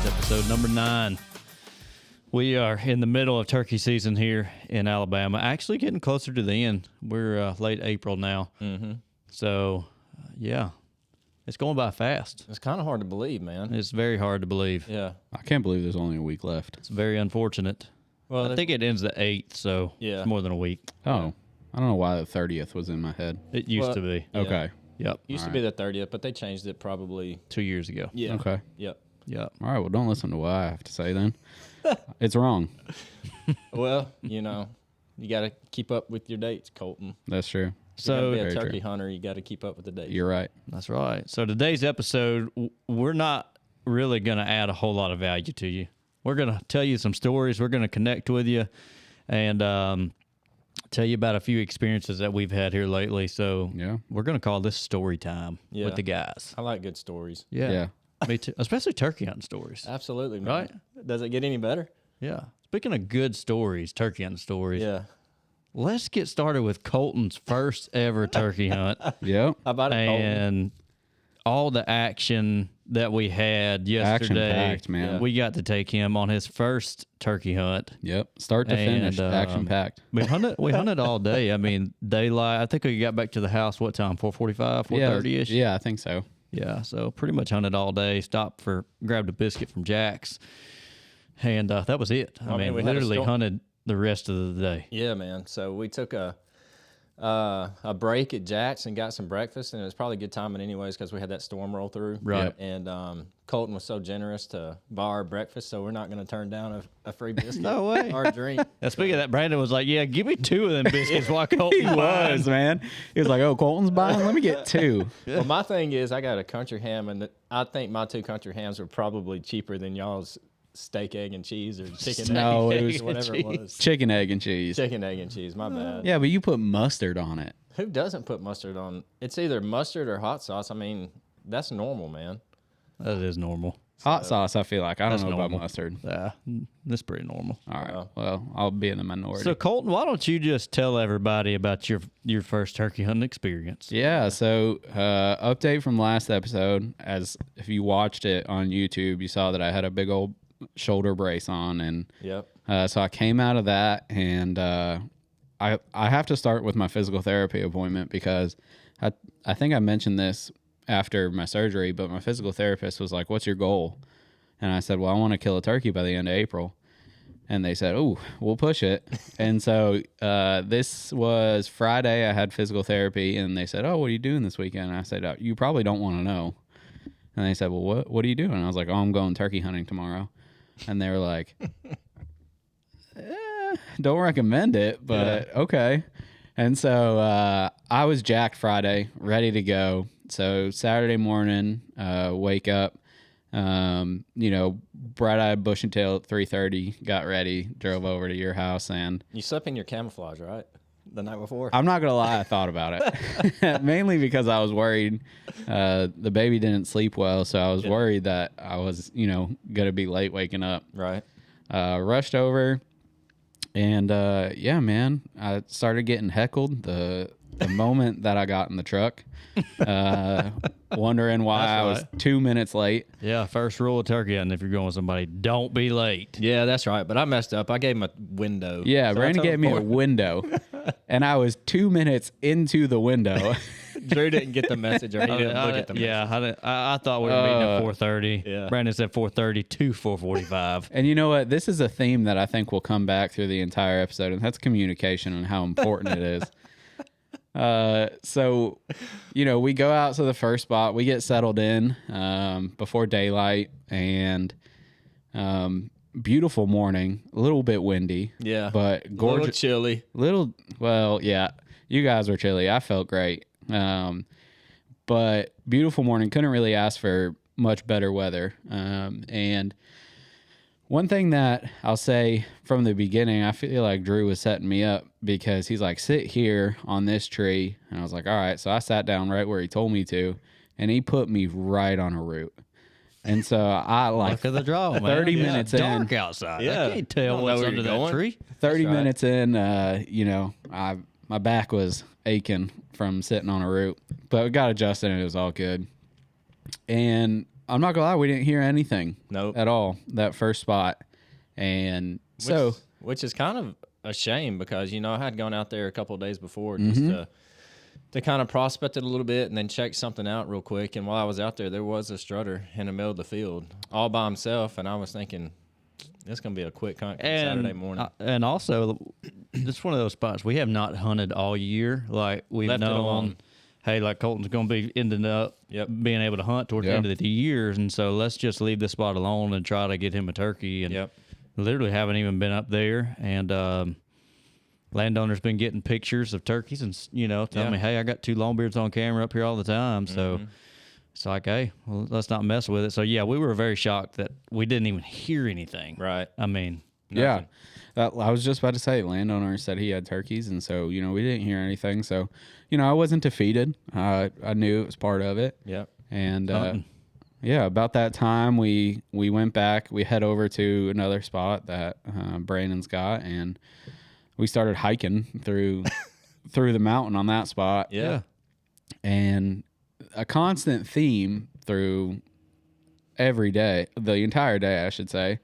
Episode number 9. We are in the middle of turkey season here in Alabama. Actually getting closer to the end. We're late April now. Mm-hmm. So, yeah, it's going by fast. It's kind of hard to believe, man. It's very hard to believe. Yeah. I can't believe there's only a week left. It's very unfortunate. Well, I think it ends the 8th, so it's more than a week. Oh, I don't know why the 30th was in my head. It used to be. Yeah. Okay. Yep. Used to be the 30th, but they changed it probably 2 years ago. Yeah. Okay. Yep. Yep. All right. Well, don't listen to what I have to say then. It's wrong. Well, you got to keep up with your dates, Colton. That's true. So If you're Very gonna be a turkey true. hunter, you got to keep up with the dates. You're right. that's right. So today's episode, we're not really going to add a whole lot of value to you. We're going to tell you some stories. We're going to connect with you and tell you about a few experiences that we've had here lately. So Yeah. we're going to call this story time Yeah. with the guys. I like good stories. Yeah. Me too. Especially turkey hunting stories. Absolutely, man. Right? Does it get any better? Yeah. Speaking of good stories, turkey hunting stories. Yeah. Let's get started with Colton's first ever turkey hunt. Yep. How about it, Colton? And all the action that we had yesterday. Action-packed, man. We got to take him on his first turkey hunt. Yep. Start to finish. And, Action packed. We hunted all day. I mean, daylight. I think we got back to the house, what time? 4:45, 4:30-ish? Yeah, I think so. Yeah, so pretty much hunted all day. Grabbed a biscuit from Jack's. And that was it. I mean, we had a literally storm. hunted the rest of the day. Yeah, man. So we took a break at Jack's and got some breakfast, and it was probably good timing anyways because we had that storm roll through. Right. And Colton was so generous to buy our breakfast, so we're not going to turn down a free biscuit. No way. Or drink. Now, speaking of that, Brandon was like, yeah, give me 2 of them biscuits while Colton He was, man. He was like, oh, Colton's buying? Let me get 2. Well, my thing is, I got a country ham, and I think my 2 country hams were probably cheaper than y'all's steak, egg, and cheese, or chicken, No, egg, it was whatever it was. Chicken, egg, and cheese. Chicken, egg, and cheese. My bad. Yeah, but you put mustard on it. Who doesn't put mustard on? It's either mustard or hot sauce. I mean, that's normal, man. That is normal. Hot sauce, I feel like. I don't know normal. about mustard. Yeah, that's pretty normal. All right. Well, I'll be in the minority. So, Colton, why don't you just tell everybody about your first turkey hunting experience? Yeah, so update from last episode. As if you watched it on YouTube, you saw that I had a big old shoulder brace on, and Yep. so I came out of that, and I have to start with my physical therapy appointment because I think I mentioned this after my surgery, but my physical therapist was like, "What's your goal?" And I said, "Well, I want to kill a turkey by the end of April." And they said, "Oh, we'll push it." And so this was Friday. I had physical therapy, and they said, "Oh, what are you doing this weekend?" And I said, "You probably don't want to know." And they said, "Well, what are you doing?" And I was like, "Oh, I'm going turkey hunting tomorrow." And they were like, don't recommend it, but okay. And so I was jacked Friday, ready to go. So Saturday morning, wake up, bright-eyed, bushy tail at 3:30, got ready, drove over to your house, and You slept in your camouflage, right? The night before? I'm not gonna lie, I thought about it mainly because I was worried. The baby didn't sleep well, so I was worried that I was, gonna be late waking up. Right. Rushed over, and yeah, man, I started getting heckled the moment that I got in the truck, wondering why I was 2 minutes late. Yeah, first rule of turkey hunting: if you're going with somebody, don't be late. Yeah, that's right. But I messed up. I gave him a window. Yeah, So I Brandon told gave me him a window, and I was 2 minutes into the window. Drew didn't get the message, or he didn't look at the message. Yeah, I thought we were meeting at 4:30. Yeah. Brandon said 4:30 to 4:45. And you know what? This is a theme that I think will come back through the entire episode, and that's communication and how important it is. So, we go out to the first spot. We get settled in before daylight, and beautiful morning. A little bit windy. Yeah. But gorgeous. Little chilly. Well, yeah. You guys were chilly. I felt great. But beautiful morning. Couldn't really ask for much better weather. And one thing that I'll say from the beginning, I feel like Drew was setting me up because he's like, sit here on this tree. And I was like, all right. So I sat down right where he told me to, and he put me right on a route. And so I Look at the draw, man. 30 minutes in. Dark outside. Yeah. I can't tell Don't know what's where under you're that going. tree. 30 right. minutes in, my back was aching from sitting on a root, but we got adjusted and it was all good. And I'm not gonna lie, we didn't hear anything Nope. at all that first spot. And which is kind of a shame because, I had gone out there a couple of days before just to kind of prospect it a little bit and then check something out real quick. And while I was out there was a strutter in the middle of the field all by himself. And I was thinking, it's going to be a quick hunt Saturday morning. And also, it's one of those spots we have not hunted all year. Like, we've Left it alone. known, hey, like Colton's going to be ending up being able to hunt towards the end of the year. And so let's just leave this spot alone and try to get him a turkey. And literally haven't even been up there. And landowner's been getting pictures of turkeys and, telling me, hey, I got 2 longbeards on camera up here all the time. So it's like, hey, well, let's not mess with it. So, yeah, we were very shocked that we didn't even hear anything. Right. I mean, nothing. I was just about to say, landowner said he had turkeys, and so, we didn't hear anything. So, I wasn't defeated. I knew it was part of it. Yep. And, about that time, we went back. We head over to another spot that Brandon's got, and we started hiking through the mountain on that spot. Yeah. And a constant theme through every day, the entire day, I should say,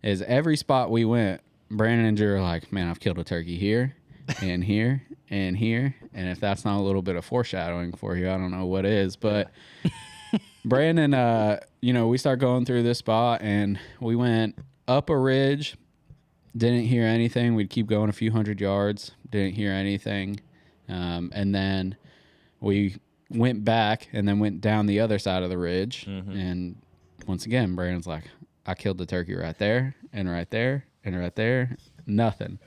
is every spot we went, Brandon and Drew are like, man, I've killed a turkey here and here and here. And if that's not a little bit of foreshadowing for you, I don't know what is. But Brandon, we start going through this spot, and we went up a ridge, didn't hear anything. We'd keep going a few hundred yards, didn't hear anything. And then we went back and then went down the other side of the ridge. And once again, Brandon's like, I killed the turkey right there and right there and right there. Nothing.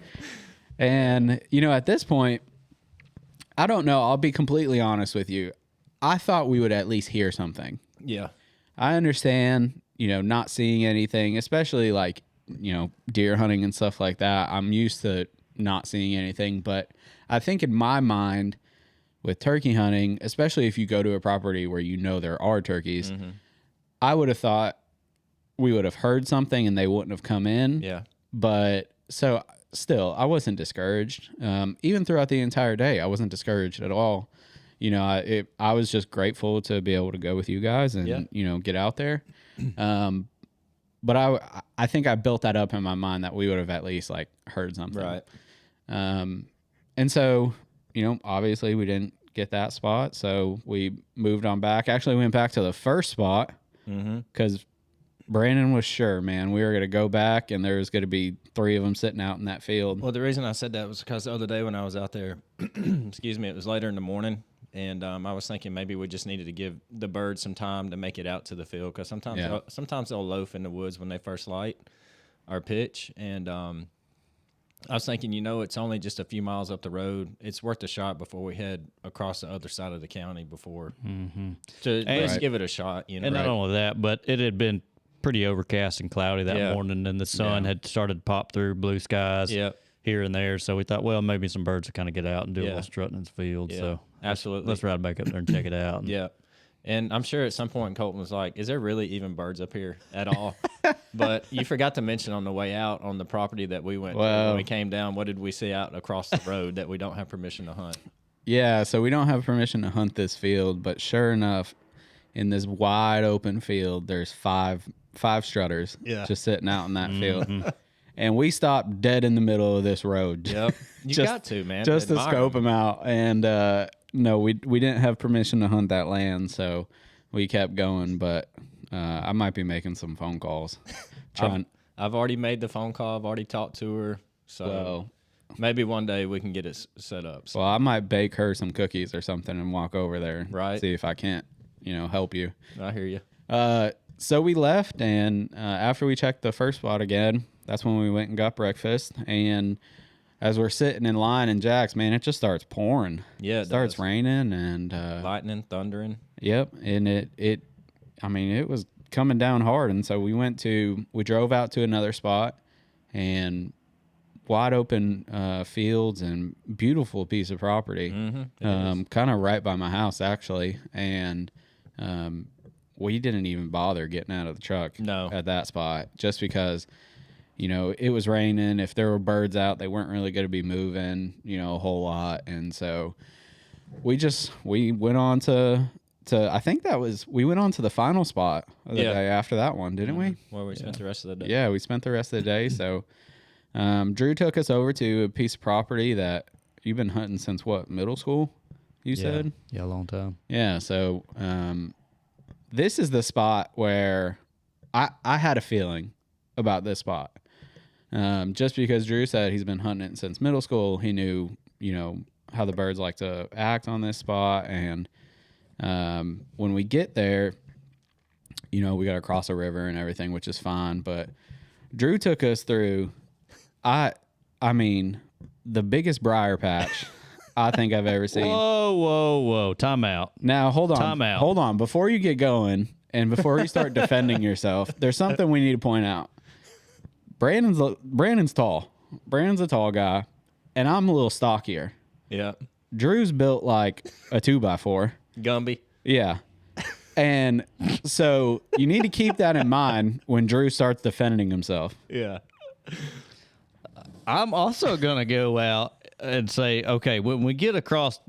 And, at this point, I don't know. I'll be completely honest with you. I thought we would at least hear something. Yeah. I understand, not seeing anything, especially like, deer hunting and stuff like that. I'm used to not seeing anything. But I think in my mind, with turkey hunting, especially if you go to a property where there are turkeys, I would have thought we would have heard something and they wouldn't have come in. Yeah. But so still, I wasn't discouraged. Even throughout the entire day, I wasn't discouraged at all. I was just grateful to be able to go with you guys and, get out there. But I think I built that up in my mind that we would have at least like heard something. Right. And so, obviously we didn't get that spot. So we moved on back. Actually went back to the first spot because Brandon was sure, man, we were going to go back and there was going to be 3 of them sitting out in that field. Well, the reason I said that was because the other day when I was out there, excuse me, it was later in the morning. And I was thinking maybe we just needed to give the birds some time to make it out to the field because sometimes they'll loaf in the woods when they first light or pitch. And I was thinking, it's only just a few miles up the road. It's worth a shot before we head across the other side of the county to just give it a shot. And not only that, but it had been pretty overcast and cloudy that morning, and the sun had started to pop through blue skies here and there. So we thought, well, maybe some birds would kind of get out and do a little strutting in the field. Yeah. So absolutely, let's ride back up there and check it out. Yeah. And I'm sure at some point Colton was like, is there really even birds up here at all? But you forgot to mention on the way out on the property that we went to when we came down, what did we see out across the road that we don't have permission to hunt? Yeah, so we don't have permission to hunt this field, but sure enough, in this wide open field, there's five strutters just sitting out in that field. And we stopped dead in the middle of this road. Yep. You got to, man. Just to scope them out. And no, we didn't have permission to hunt that land, so we kept going. But I might be making some phone calls. I've already made the phone call. I've already talked to her. So maybe one day we can get it set up. So. Well, I might bake her some cookies or something and walk over there. Right. See if I can't, help you. I hear you. So we left, and after we checked the first spot again, that's when we went and got breakfast. And as we're sitting in line in Jack's, man, it just starts pouring. Yeah, it starts raining and lightning, thundering. Yep, and it was coming down hard. And so we drove out to another spot, and wide open fields and beautiful piece of property, kind of right by my house actually, and we didn't even bother getting out of the truck at that spot just because it was raining. If there were birds out, they weren't really going to be moving a whole lot, and so we went on to I think we went on to the final spot of the day after that one, didn't we? Where we spent the rest of the day. Yeah, we spent the rest of the day. So Drew took us over to a piece of property that you've been hunting since what, middle school, you said? Yeah, a long time. Yeah, so this is the spot where I had a feeling about this spot. Just because Drew said he's been hunting it since middle school, he knew, how the birds like to act on this spot. And when we get there, we got to cross a river and everything, which is fine. But Drew took us through, I mean, the biggest briar patch I think I've ever seen. Whoa. Time out. Now, hold on. Time out. Hold on. Before you get going and before you start defending yourself, there's something we need to point out. Brandon's tall. Brandon's a tall guy, and I'm a little stockier. Yeah. Drew's built like a 2x4. Gumby. Yeah. And so you need to keep that in mind when Drew starts defending himself. Yeah. I'm also going to go out and say, okay, when we get across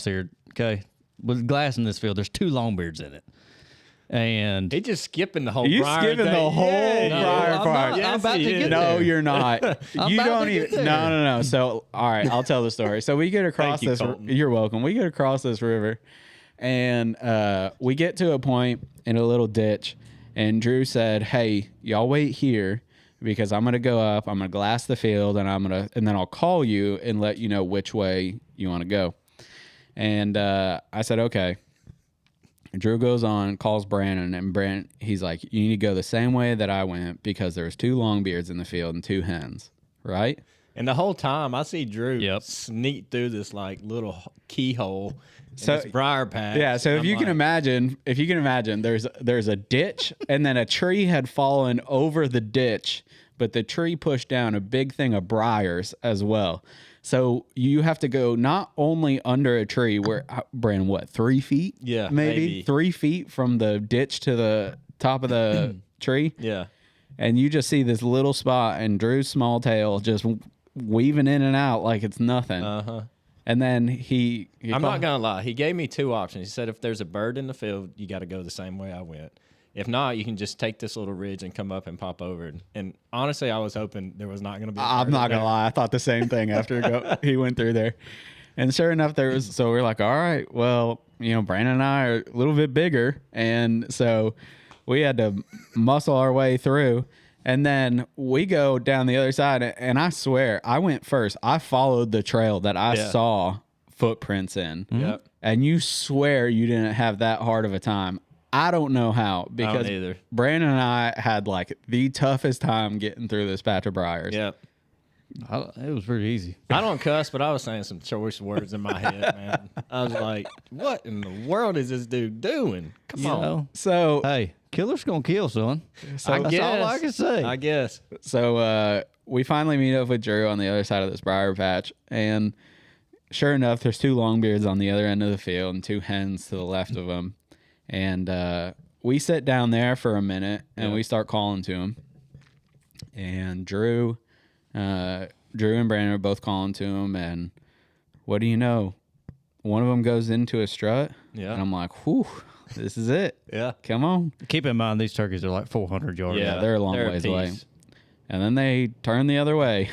here, okay, with glass in this field, there's 2 longbeards in it. And He just skipping the whole You briar skipping thing. the whole Yeah, briar I'm part. not- Yes, I'm about he to is. get No, there. you're not. I'm You about don't to even. get there. No. So, all right, I'll tell the story. So we get across Thank you, this. Colton. You're welcome. We get across this river, and we get to a point in a little ditch, and Drew said, "Hey, y'all wait here because I'm gonna go up. I'm gonna glass the field, and and then I'll call you and let you know which way you want to go." And I said, "Okay." Drew goes on, calls Brandon, and he's like, "You need to go the same way that I went because there's 2 longbeards in the field and 2 hens, right?" And the whole time I see Drew Yep. sneak through this like little keyhole in So- this briar patch. Yeah, so if I'm you can imagine, there's a ditch, and then a tree had fallen over the ditch, but the tree pushed down a big thing of briars as well. So you have to go not only under a tree where, Brandon, what, 3 feet? Yeah, maybe maybe. 3 feet from the ditch to the top of the tree, Yeah. and you just see this little spot, and Drew's small tail just weaving in and out like it's nothing. Uh-huh. And then he I'm not going to lie. He gave me 2 options. He said, if there's a bird in the field, you got to go the same way I went. If not, you can just take this little ridge and come up and pop over. And honestly, I was hoping there was not going to be a I'm bird not in gonna there. lie. I thought the same thing after he went through there, and sure enough, there was. So we're like, all right, well, Brandon and I are a little bit bigger, and so we had to muscle our way through. And then we go down the other side, and I swear, I went first. I followed the trail that I Yeah. saw footprints in, Yep. and you swear you didn't have that hard of a time. I don't know how, because either. Brandon and I had like the toughest time getting through this patch of briars. Yep. It was pretty easy. I don't cuss, but I was saying some choice words in my head, man. I was like, what in the world is this dude doing? Come You on. know? So Hey, killer's going to kill, son. That's all I can say. I guess. So we finally meet up with Drew on the other side of this briar patch, and sure enough, there's 2 longbeards on the other end of the field and 2 hens to the left of them. And we sit down there for a minute, and we start calling to him. And Drew and Brandon are both calling to him, and what do you know? One of them goes into a strut, Yeah. and I'm like, whew, this is it. Yeah. Come on. Keep in mind, these turkeys are like 400 yards. Yeah. Yeah, they're a long they're a ways away. piece. And then they turned the other way,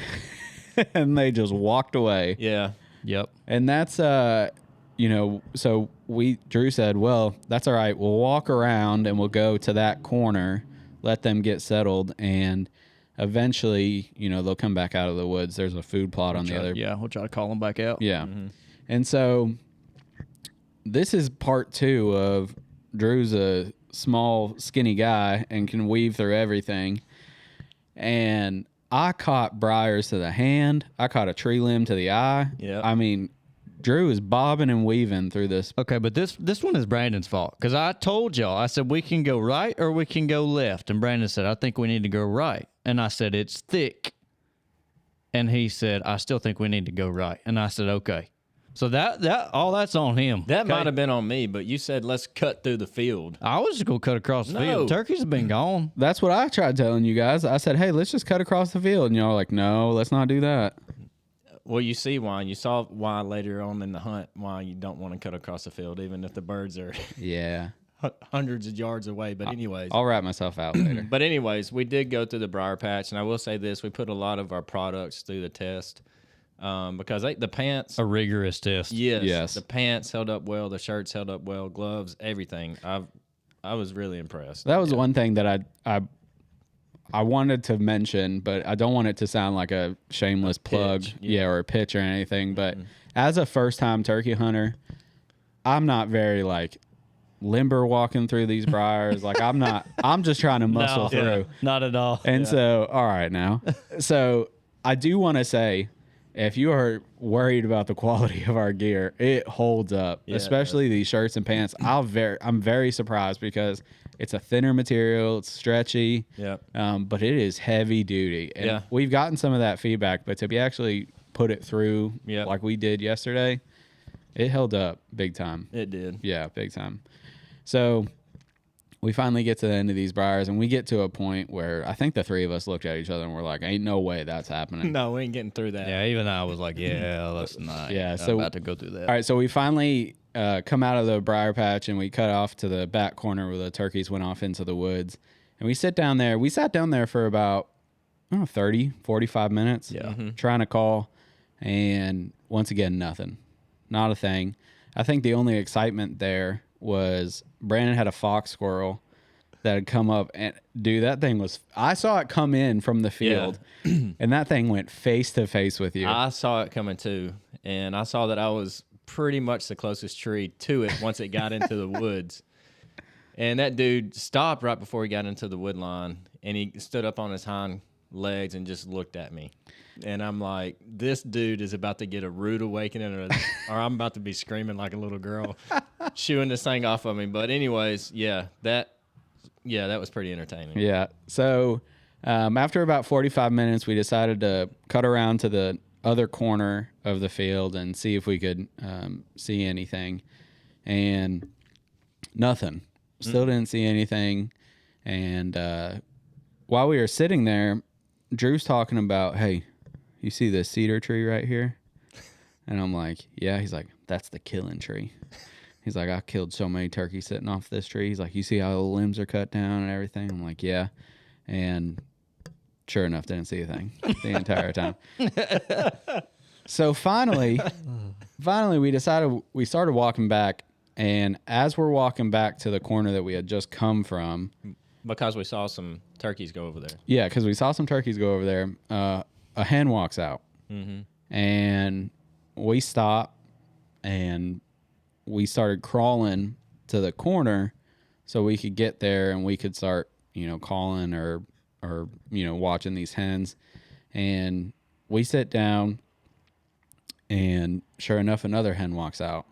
and they just walked away. Yeah. Yep. And that's so Drew said, well, that's all right. We'll walk around and we'll go to that corner, let them get settled, and eventually, they'll come back out of the woods. There's a food plot on the other. Yeah, we'll try to call them back out. Yeah. And so this is part 2 of Drew's a small, skinny guy and can weave through everything. And I caught briars to the hand. I caught a tree limb to the eye. Yep. I mean, Drew is bobbing and weaving through this. Okay, but this one is Brandon's fault, because I told y'all, I said we can go right or we can go left, and Brandon said I think we need to go right, and I said it's thick, and he said I still think we need to go right, and I said okay. So that's on him. That okay? might have been on me, but you said let's cut through the field. I was just gonna cut across the No. field. Turkeys have been gone. That's what I tried telling you guys. I said, hey, let's just cut across the field. And y'all were like, no, let's not do that. Well, you see why. You saw why later on in the hunt, why you don't want to cut across the field, even if the birds are Yeah. hundreds of yards away. But anyways. I'll wrap myself out later. But anyways, we did go through the briar patch, and I will say this: we put a lot of our products through the test because the pants, A rigorous test. Yes. the pants held up well, the shirts held up well, gloves, everything. I was really impressed. That was one thing that I wanted to mention, but I don't want it to sound like a shameless plug, or a pitch or anything. But as a first-time turkey hunter, I'm not very like limber walking through these briars. Like I'm just trying to muscle through. Not at all. And so, all right now. So I do want to say, if you are worried about the quality of our gear, it holds up, especially these shirts and pants. I'm very surprised because it's a thinner material, it's stretchy, but it is heavy duty. And we've gotten some of that feedback, but to be actually put it through like we did yesterday, it held up big time. It did. Yeah, big time. So we finally get to the end of these briars, and we get to a point where I think the three of us looked at each other and we're like, ain't no way that's happening. No, we ain't getting through that. Yeah, even I was like, let's not. Yeah, I'm about to go through that. All right, so we finally come out of the briar patch, and we cut off to the back corner where the turkeys went off into the woods. And we sit down there. We sat down there for about 30, 45 minutes trying to call. And once again, nothing. Not a thing. I think the only excitement there was Brandon had a fox squirrel that had come up, and dude, that thing was, I saw it come in from the field and that thing went face to face with you. I saw it coming too, and I saw that I was pretty much the closest tree to it once it got into the woods. And that dude stopped right before he got into the wood line, and he stood up on his hind legs and just looked at me. And I'm like, this dude is about to get a rude awakening, or I'm about to be screaming like a little girl, shooing this thing off of me. But anyways, that was pretty entertaining. Yeah. So after about 45 minutes, we decided to cut around to the other corner of the field and see if we could see anything. And nothing. Still didn't see anything. And while we were sitting there, Drew's talking about, hey, you see this cedar tree right here? And I'm like, yeah. He's like, that's the killing tree. He's like, I killed so many turkeys sitting off this tree. He's like, you see how the limbs are cut down and everything? I'm like, yeah. And sure enough, didn't see a thing the entire time. So finally, we decided, we started walking back. And as we're walking back to the corner that we had just come from, because we saw some turkeys go over there. Yeah, because we saw some turkeys go over there. A hen walks out, and we stop, and we started crawling to the corner so we could get there and we could start, calling or watching these hens. And we sit down, and sure enough, another hen walks out.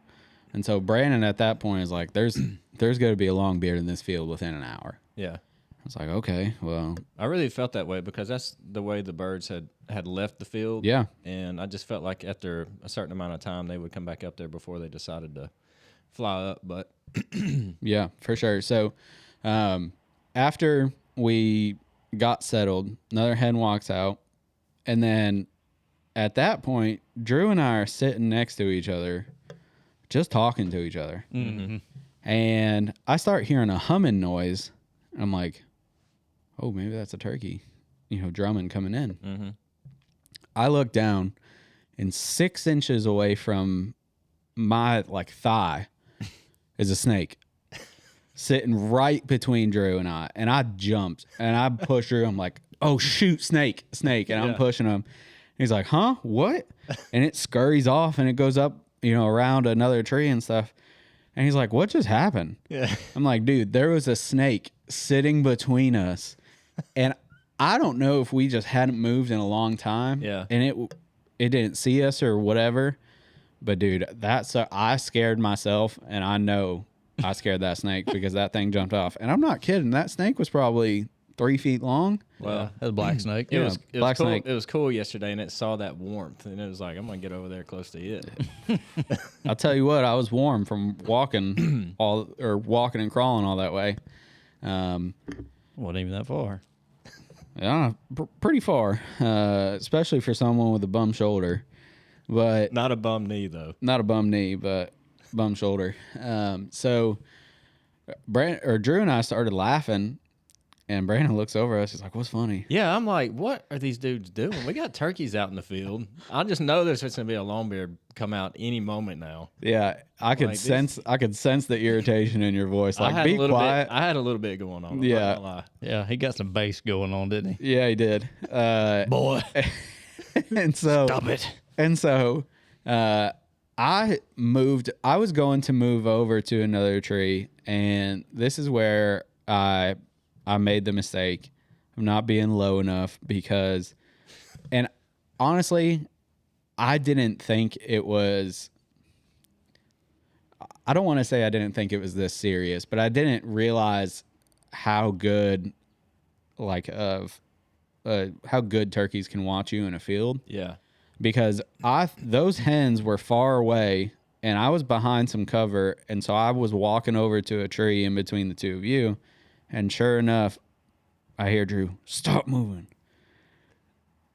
And so Brandon at that point is like, there's going to be a long beard in this field within an hour. Yeah. I was like, okay, well. I really felt that way because that's the way the birds had left the field. Yeah. And I just felt like after a certain amount of time, they would come back up there before they decided to fly up. But yeah, for sure. So after we got settled, another hen walks out. And then at that point, Drew and I are sitting next to each other, just talking to each other. Mm-hmm. And I start hearing a humming noise. I'm like, oh, maybe that's a turkey, drumming coming in. Mm-hmm. I look down, and 6 inches away from my thigh is a snake sitting right between Drew and I. And I jumped and I pushed Drew. I'm like, oh shoot, snake. And I'm pushing him. He's like, huh? What? And it scurries off and it goes up, around another tree and stuff. And he's like, what just happened? Yeah. I'm like, dude, there was a snake sitting between us. And I don't know if we just hadn't moved in a long time. Yeah. And it didn't see us or whatever. But dude, I scared myself, and I know I scared that snake because that thing jumped off. And I'm not kidding. That snake was probably 3 feet long. Well, that's a black snake. It was black cool. snake. It was cool yesterday, and it saw that warmth, and it was like, I'm gonna get over there close to it. I'll tell you what, I was warm from walking walking and crawling all that way. Wasn't even that far. Yeah, pretty far, especially for someone with a bum shoulder. But Not a bum knee though. not a bum knee, but bum shoulder. So Drew and I started laughing, and Brandon looks over at us. He's like, "What's funny?" Yeah, I'm like, what are these dudes doing? We got turkeys out in the field. I just know there's going to be a longbeard come out any moment now. Yeah, I could Like this- sense. I could sense the irritation in your voice. Like, be quiet. I had a little bit going on. I'm not Yeah. gonna lie. Yeah, he got some bass going on, didn't he? Yeah, he did. Boy, And so, stop it. and so, I was going to move over to another tree, and this is where I made the mistake of not being low enough because, and honestly, I didn't think it was. I don't want to say I didn't think it was this serious, but I didn't realize how good, how good turkeys can watch you in a field. Yeah. Because those hens were far away and I was behind some cover, and so I was walking over to a tree in between the two of you, and sure enough, I hear Drew, "Stop moving."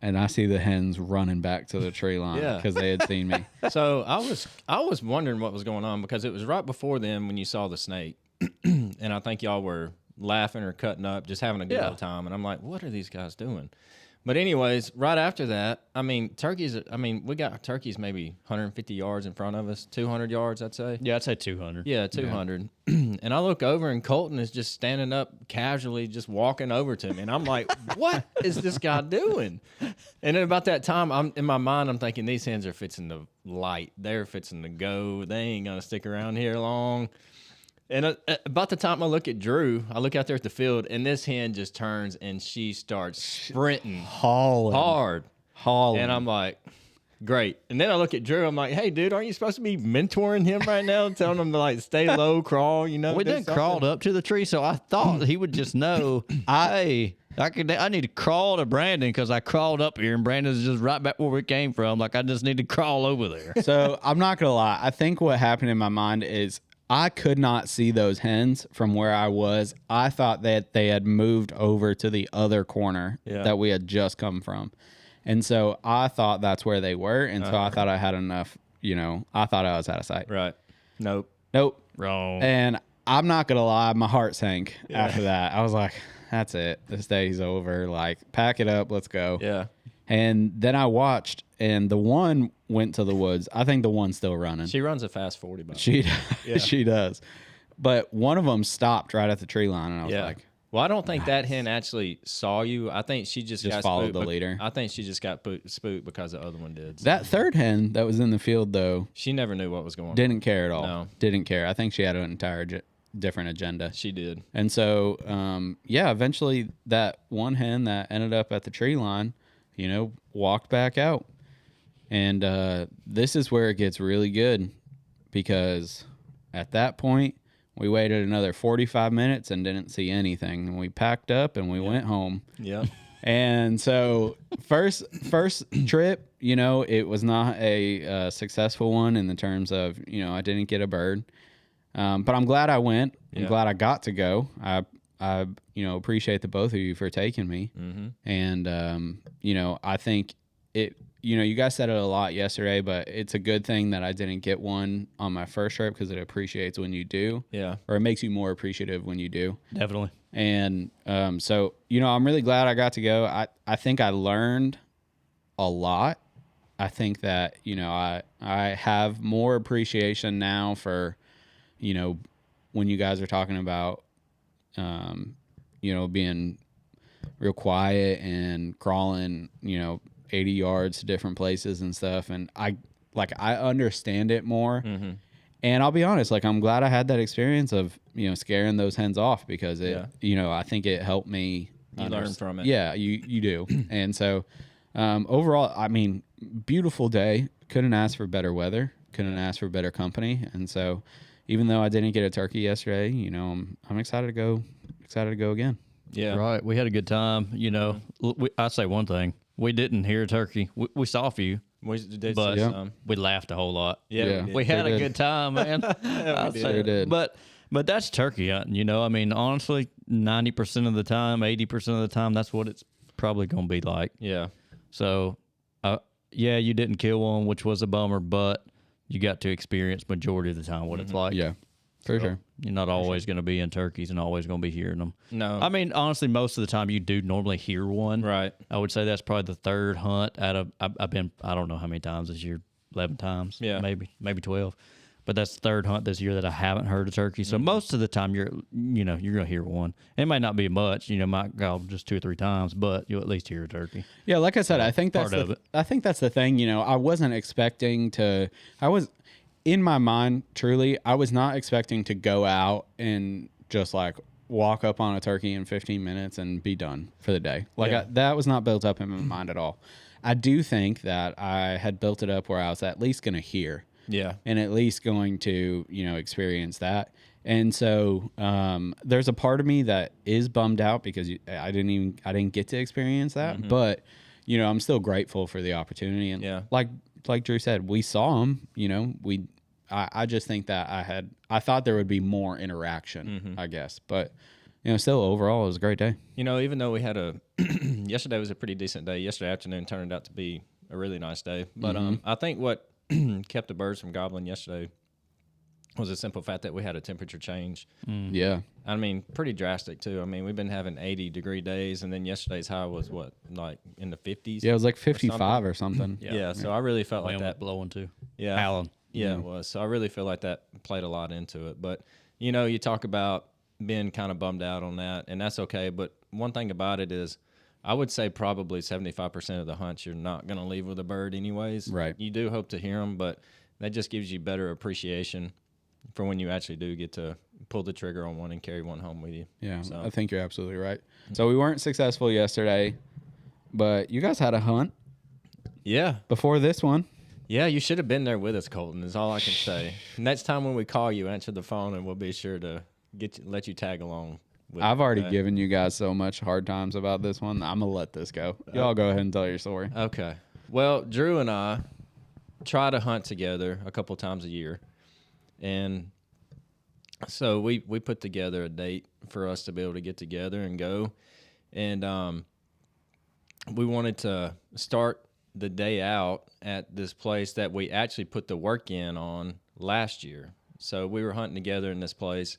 And I see the hens running back to the tree line Yeah. because they had seen me. So I was wondering what was going on because it was right before then when you saw the snake, and I think y'all were laughing or cutting up, just having a good Yeah. old time. And I'm like, what are these guys doing? But anyways, right after that, I mean, turkeys. I mean, we got turkeys maybe 150 yards in front of us, 200 yards, I'd say. Yeah, I'd say 200. Yeah, 200. And I look over and Colton is just standing up casually, just walking over to me. And I'm like, what is this guy doing? And then about that time, in my mind, I'm thinking these hens are fixing to light. They're fixing to go. They ain't going to stick around here long. And about the time I look at Drew, I look out there at the field, and this hen just turns and she starts sprinting hard. Hauling. And I'm like, great. And then I look at Drew. I'm like, hey, dude, aren't you supposed to be mentoring him right now, telling him to like stay low, crawl? You know, We do done something? crawled up to the tree, so I thought he would just know. I need to crawl to Brandon because I crawled up here and Brandon's just right back where we came from. Like I just need to crawl over there. So I'm not going to lie. I think what happened in my mind is I could not see those hens from where I was. I thought that they had moved over to the other corner that we had just come from. And so I thought that's where they were. And so I thought I had enough, I thought I was out of sight. Right. Nope. Wrong. And I'm not going to lie, my heart sank after that. I was like, that's it. This day's over. Like, pack it up. Let's go. Yeah. And then I watched, and the one went to the woods. I think the one's still running. She runs a fast 40, by the way. She does. But one of them stopped right at the tree line, and I was like, well, I don't think that hen actually saw you. I think she just got followed spooked the leader. I think she just got spooked because the other one did. So that third hen that was in the field, though, she never knew what was going on. didn't care at all. No. Didn't care. I think she had an entire different agenda. She did. And so, eventually that one hen that ended up at the tree line, walked back out. And this is where it gets really good because at that point, we waited another 45 minutes and didn't see anything. And we packed up and we went home. Yeah. And so first trip, it was not a successful one in the terms of, I didn't get a bird. But I'm glad I went. I'm glad I got to go. I appreciate the both of you for taking me. Mm-hmm. And, I think it, you guys said it a lot yesterday, but it's a good thing that I didn't get one on my first trip because it appreciates when you do. Yeah. Or it makes you more appreciative when you do. Definitely. And so, I'm really glad I got to go. I think I learned a lot. I think that, I have more appreciation now for, when you guys are talking about, being real quiet and crawling, 80 yards to different places and stuff. And I understand it more. Mm-hmm. And I'll be honest, I'm glad I had that experience of, scaring those hens off because it, I think it helped me. You learn from it. Yeah, you do. And so, overall, I mean, beautiful day. Couldn't ask for better weather. Couldn't ask for better company. And so, even though I didn't get a turkey yesterday, I'm excited to go. Excited to go again. Yeah. Right. We had a good time. I say one thing. We didn't hear a turkey. We saw a few, We did but see some. we laughed a whole lot. Yeah. Yeah. We had Sure a did. good time, man. I'll did. say Sure it. did. But that's turkey hunting, I mean, honestly, 90% of the time, 80% of the time, that's what it's probably going to be like. Yeah. So, yeah, you didn't kill one, which was a bummer, but you got to experience majority of the time what it's like. Yeah, for sure. You're not always going to be in turkeys and always going to be hearing them. No. I mean, honestly, most of the time you do normally hear one. Right. I would say that's probably the third hunt out of, I've been, I don't know how many times this year, 11 times, Yeah. maybe 12. But that's the third hunt this year that I haven't heard a turkey. So most of the time you're going to hear one. It might not be much, might go just 2 or 3 times, but you'll at least hear a turkey. Yeah, like I said, I think that's part of it. I think that's the thing. I wasn't expecting to. I was in my mind, truly, I was not expecting to go out and just like walk up on a turkey in 15 minutes and be done for the day. Like that was not built up in my mind at all. I do think that I had built it up where I was at least going to hear. Yeah. And at least going to, experience that. And so there's a part of me that is bummed out because I didn't get to experience that. But, I'm still grateful for the opportunity. And like Drew said, we saw them, I just think that I thought there would be more interaction, I guess. But, still overall it was a great day. Even though we had yesterday was a pretty decent day. Yesterday afternoon turned out to be a really nice day. But I think what kept the birds from gobbling yesterday was the simple fact that we had a temperature change. Yeah. I mean, pretty drastic too. I mean, we've been having 80-degree days, and then yesterday's high was like in the 50s? Yeah, it was like 55 or something. Yeah, so I really felt like that. Blowing too. Yeah. Howling. Yeah, it was. So I really feel like that played a lot into it. But, you talk about being kind of bummed out on that, and that's okay. But one thing about it is, I would say probably 75% of the hunts you're not going to leave with a bird anyways. Right. You do hope to hear them, but that just gives you better appreciation for when you actually do get to pull the trigger on one and carry one home with you. Yeah, So. I think you're absolutely right. So we weren't successful yesterday, but you guys had a hunt Yeah. before this one. Yeah, you should have been there with us, Colton, is all I can say. Next time when we call you, answer the phone, and we'll be sure to let you tag along. I've already given you guys so much hard times about this one. I'm going to let this go. Y'all go ahead and tell your story. Okay. Well, Drew and I try to hunt together a couple times a year. And so we put together a date for us to be able to get together and go. And we wanted to start the day out at this place that we actually put the work in on last year. So we were hunting together in this place.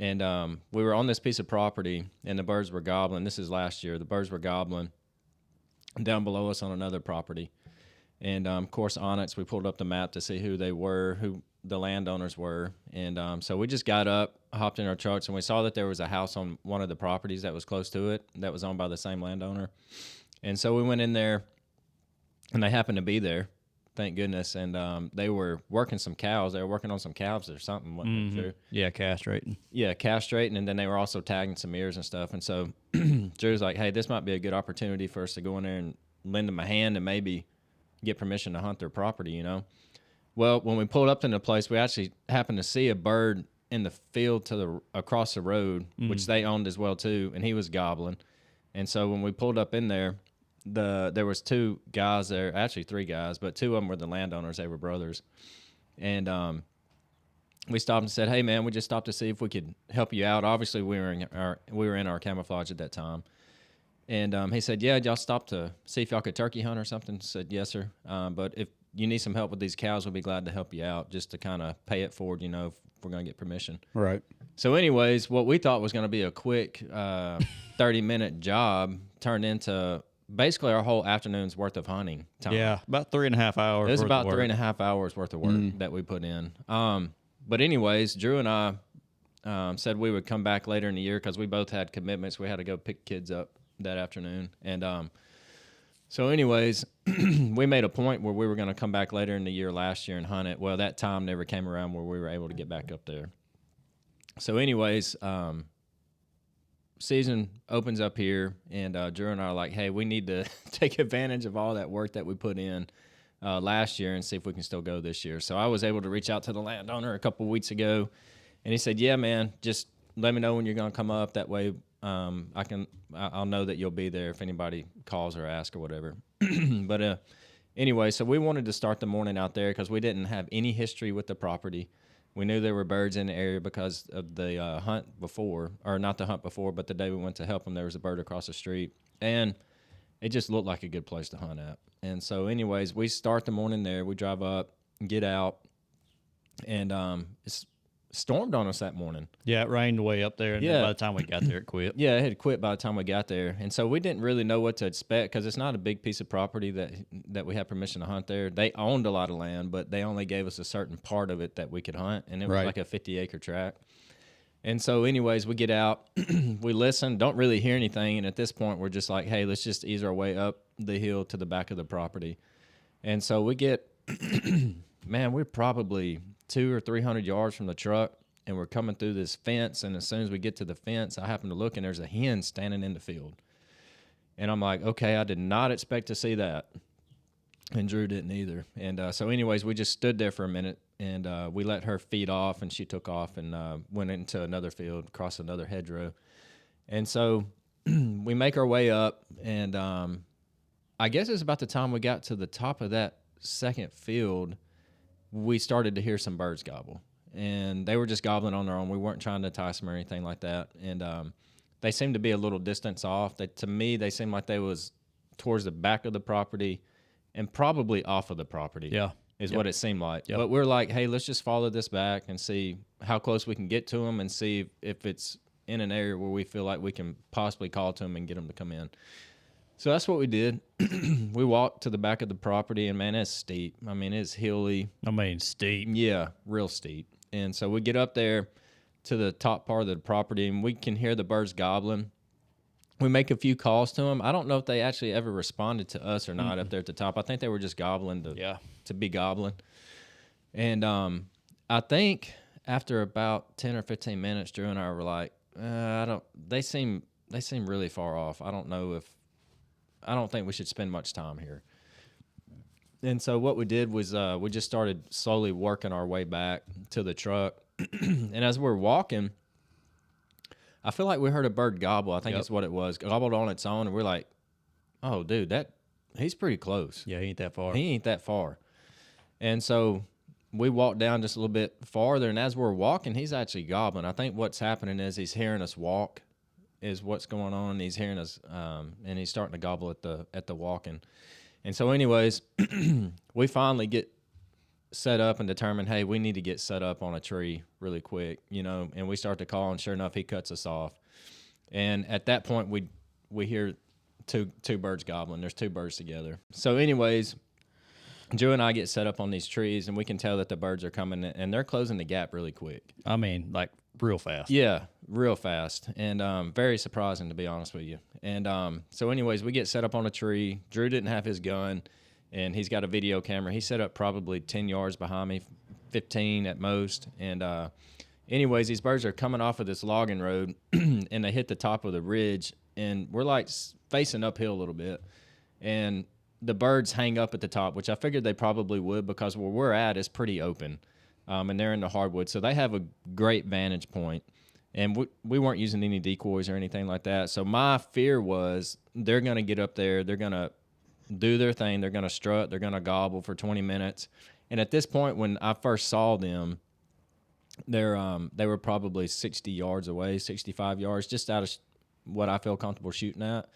And we were on this piece of property, and the birds were gobbling. This is last year. The birds were gobbling down below us on another property. And, of course, on it, we pulled up the map to see who they were, who the landowners were. And so we just got up, hopped in our trucks, and we saw that there was a house on one of the properties that was close to it that was owned by the same landowner. And so we went in there, and they happened to be there. Thank goodness. And they were working some cows. They were working on some calves or something. Wasn't it, Drew? Yeah, castrating. Yeah, castrating. And then they were also tagging some ears and stuff. And so Drew's like, hey, this might be a good opportunity for us to go in there and lend them a hand and maybe get permission to hunt their property, Well, when we pulled up to the place, we actually happened to see a bird in the field across the road, which they owned as well, too. And he was gobbling. And so when we pulled up in there, there was 2 guys there, actually 3 guys, but 2 of them were the landowners. They were brothers. And we stopped and said, hey, man, we just stopped to see if we could help you out. Obviously, we were in our camouflage at that time. And he said, yeah, y'all stopped to see if y'all could turkey hunt or something. I said, yes, sir. But if you need some help with these cows, we'll be glad to help you out just to kind of pay it forward, if we're going to get permission. Right. So anyways, what we thought was going to be a quick 30-minute job turned into basically our whole afternoon's worth of hunting time. Yeah, about 3.5 hours. It was about worth of work. 3.5 hours worth of work that we put in. But anyways, Drew and I said we would come back later in the year because we both had commitments. We had to go pick kids up that afternoon. And so anyways, we made a point where we were going to come back later in the year last year and hunt it. Well, that time never came around where we were able to get back up there. So anyways, season opens up here, and Drew and I are like, hey, we need to take advantage of all that work that we put in last year and see if we can still go this year. So I was able to reach out to the landowner a couple weeks ago, and he said, yeah, man, just let me know when you're going to come up. That way I'll know that you'll be there if anybody calls or asks or whatever. But anyway, so we wanted to start the morning out there because we didn't have any history with the property. We knew there were birds in the area because of the hunt before, or not the hunt before, but the day we went to help them, there was a bird across the street. And it just looked like a good place to hunt at. And so, anyways, we start the morning there. We drive up, get out, and it's stormed on us that morning. Yeah, it rained way up there, and then Yeah. by the time we got there, it quit. Yeah, it had quit by the time we got there, and so we didn't really know what to expect because it's not a big piece of property that we have permission to hunt there. They owned a lot of land, but they only gave us a certain part of it that we could hunt, and it was Right. like a 50-acre tract. And so, anyways, we get out, we listen, don't really hear anything, and at this point, we're just like, hey, let's just ease our way up the hill to the back of the property. And so we get, man, we're probably 200 or 300 yards from the truck, and we're coming through this fence, and as soon as we get to the fence, I happen to look, and there's a hen standing in the field. And I'm like, okay, I did not expect to see that. And Drew didn't either. And so anyways, we just stood there for a minute, and we let her feed off, and she took off and went into another field, crossed another hedgerow. And so we make our way up, and I guess it was about the time we got to the top of that second field, we started to hear some birds gobble. And they were just gobbling on their own. We weren't trying to entice them or anything like that. And they seemed to be a little distance off. To me, they seemed like they was towards the back of the property and probably off of the property. Yeah. Is what it seemed like. Yep. But we're like, hey, let's just follow this back and see how close we can get to them and see if it's in an area where we feel like we can possibly call to them and get them to come in. So that's what we did. We walked to the back of the property, and man, it's steep. I mean, it's hilly. I mean, steep. Yeah, real steep. And so we get up there to the top part of the property, and we can hear the birds gobbling. We make a few calls to them. I don't know if they actually ever responded to us or not up there at the top. I think they were just gobbling to be gobbling. And I think after about 10 or 15 minutes, Drew and I were like, they seem really far off. I don't think we should spend much time here. And so what we did was we just started slowly working our way back to the truck. And as we're walking, I feel like we heard a bird gobble. I think that's what it was. Gobbled on its own, and we're like, oh, dude, he's pretty close. Yeah, he ain't that far. He ain't that far. And so we walked down just a little bit farther, and as we're walking, he's actually gobbling. I think what's happening is he's hearing us walk is what's going on. He's hearing us, and he's starting to gobble at the walking. And so anyways, we finally get set up and determine, hey, we need to get set up on a tree really quick, and we start to call, and sure enough, he cuts us off. And at that point, we hear two birds gobbling. There's two birds together. So anyways, Drew and I get set up on these trees, and we can tell that the birds are coming, and they're closing the gap really quick. I mean, like real fast. Yeah, real fast, and very surprising, to be honest with you. And so anyways, we get set up on a tree. Drew didn't have his gun, and he's got a video camera. He set up probably 10 yards behind me, 15 at most. And anyways, these birds are coming off of this logging road, and they hit the top of the ridge, and we're like facing uphill a little bit. And the birds hang up at the top, which I figured they probably would because where we're at is pretty open, and they're in the hardwood. So they have a great vantage point. And we weren't using any decoys or anything like that. So my fear was they're going to get up there, they're going to do their thing, they're going to strut, they're going to gobble for 20 minutes. And at this point, when I first saw them, they were probably 60 yards away, 65 yards, just out of what I feel comfortable shooting at.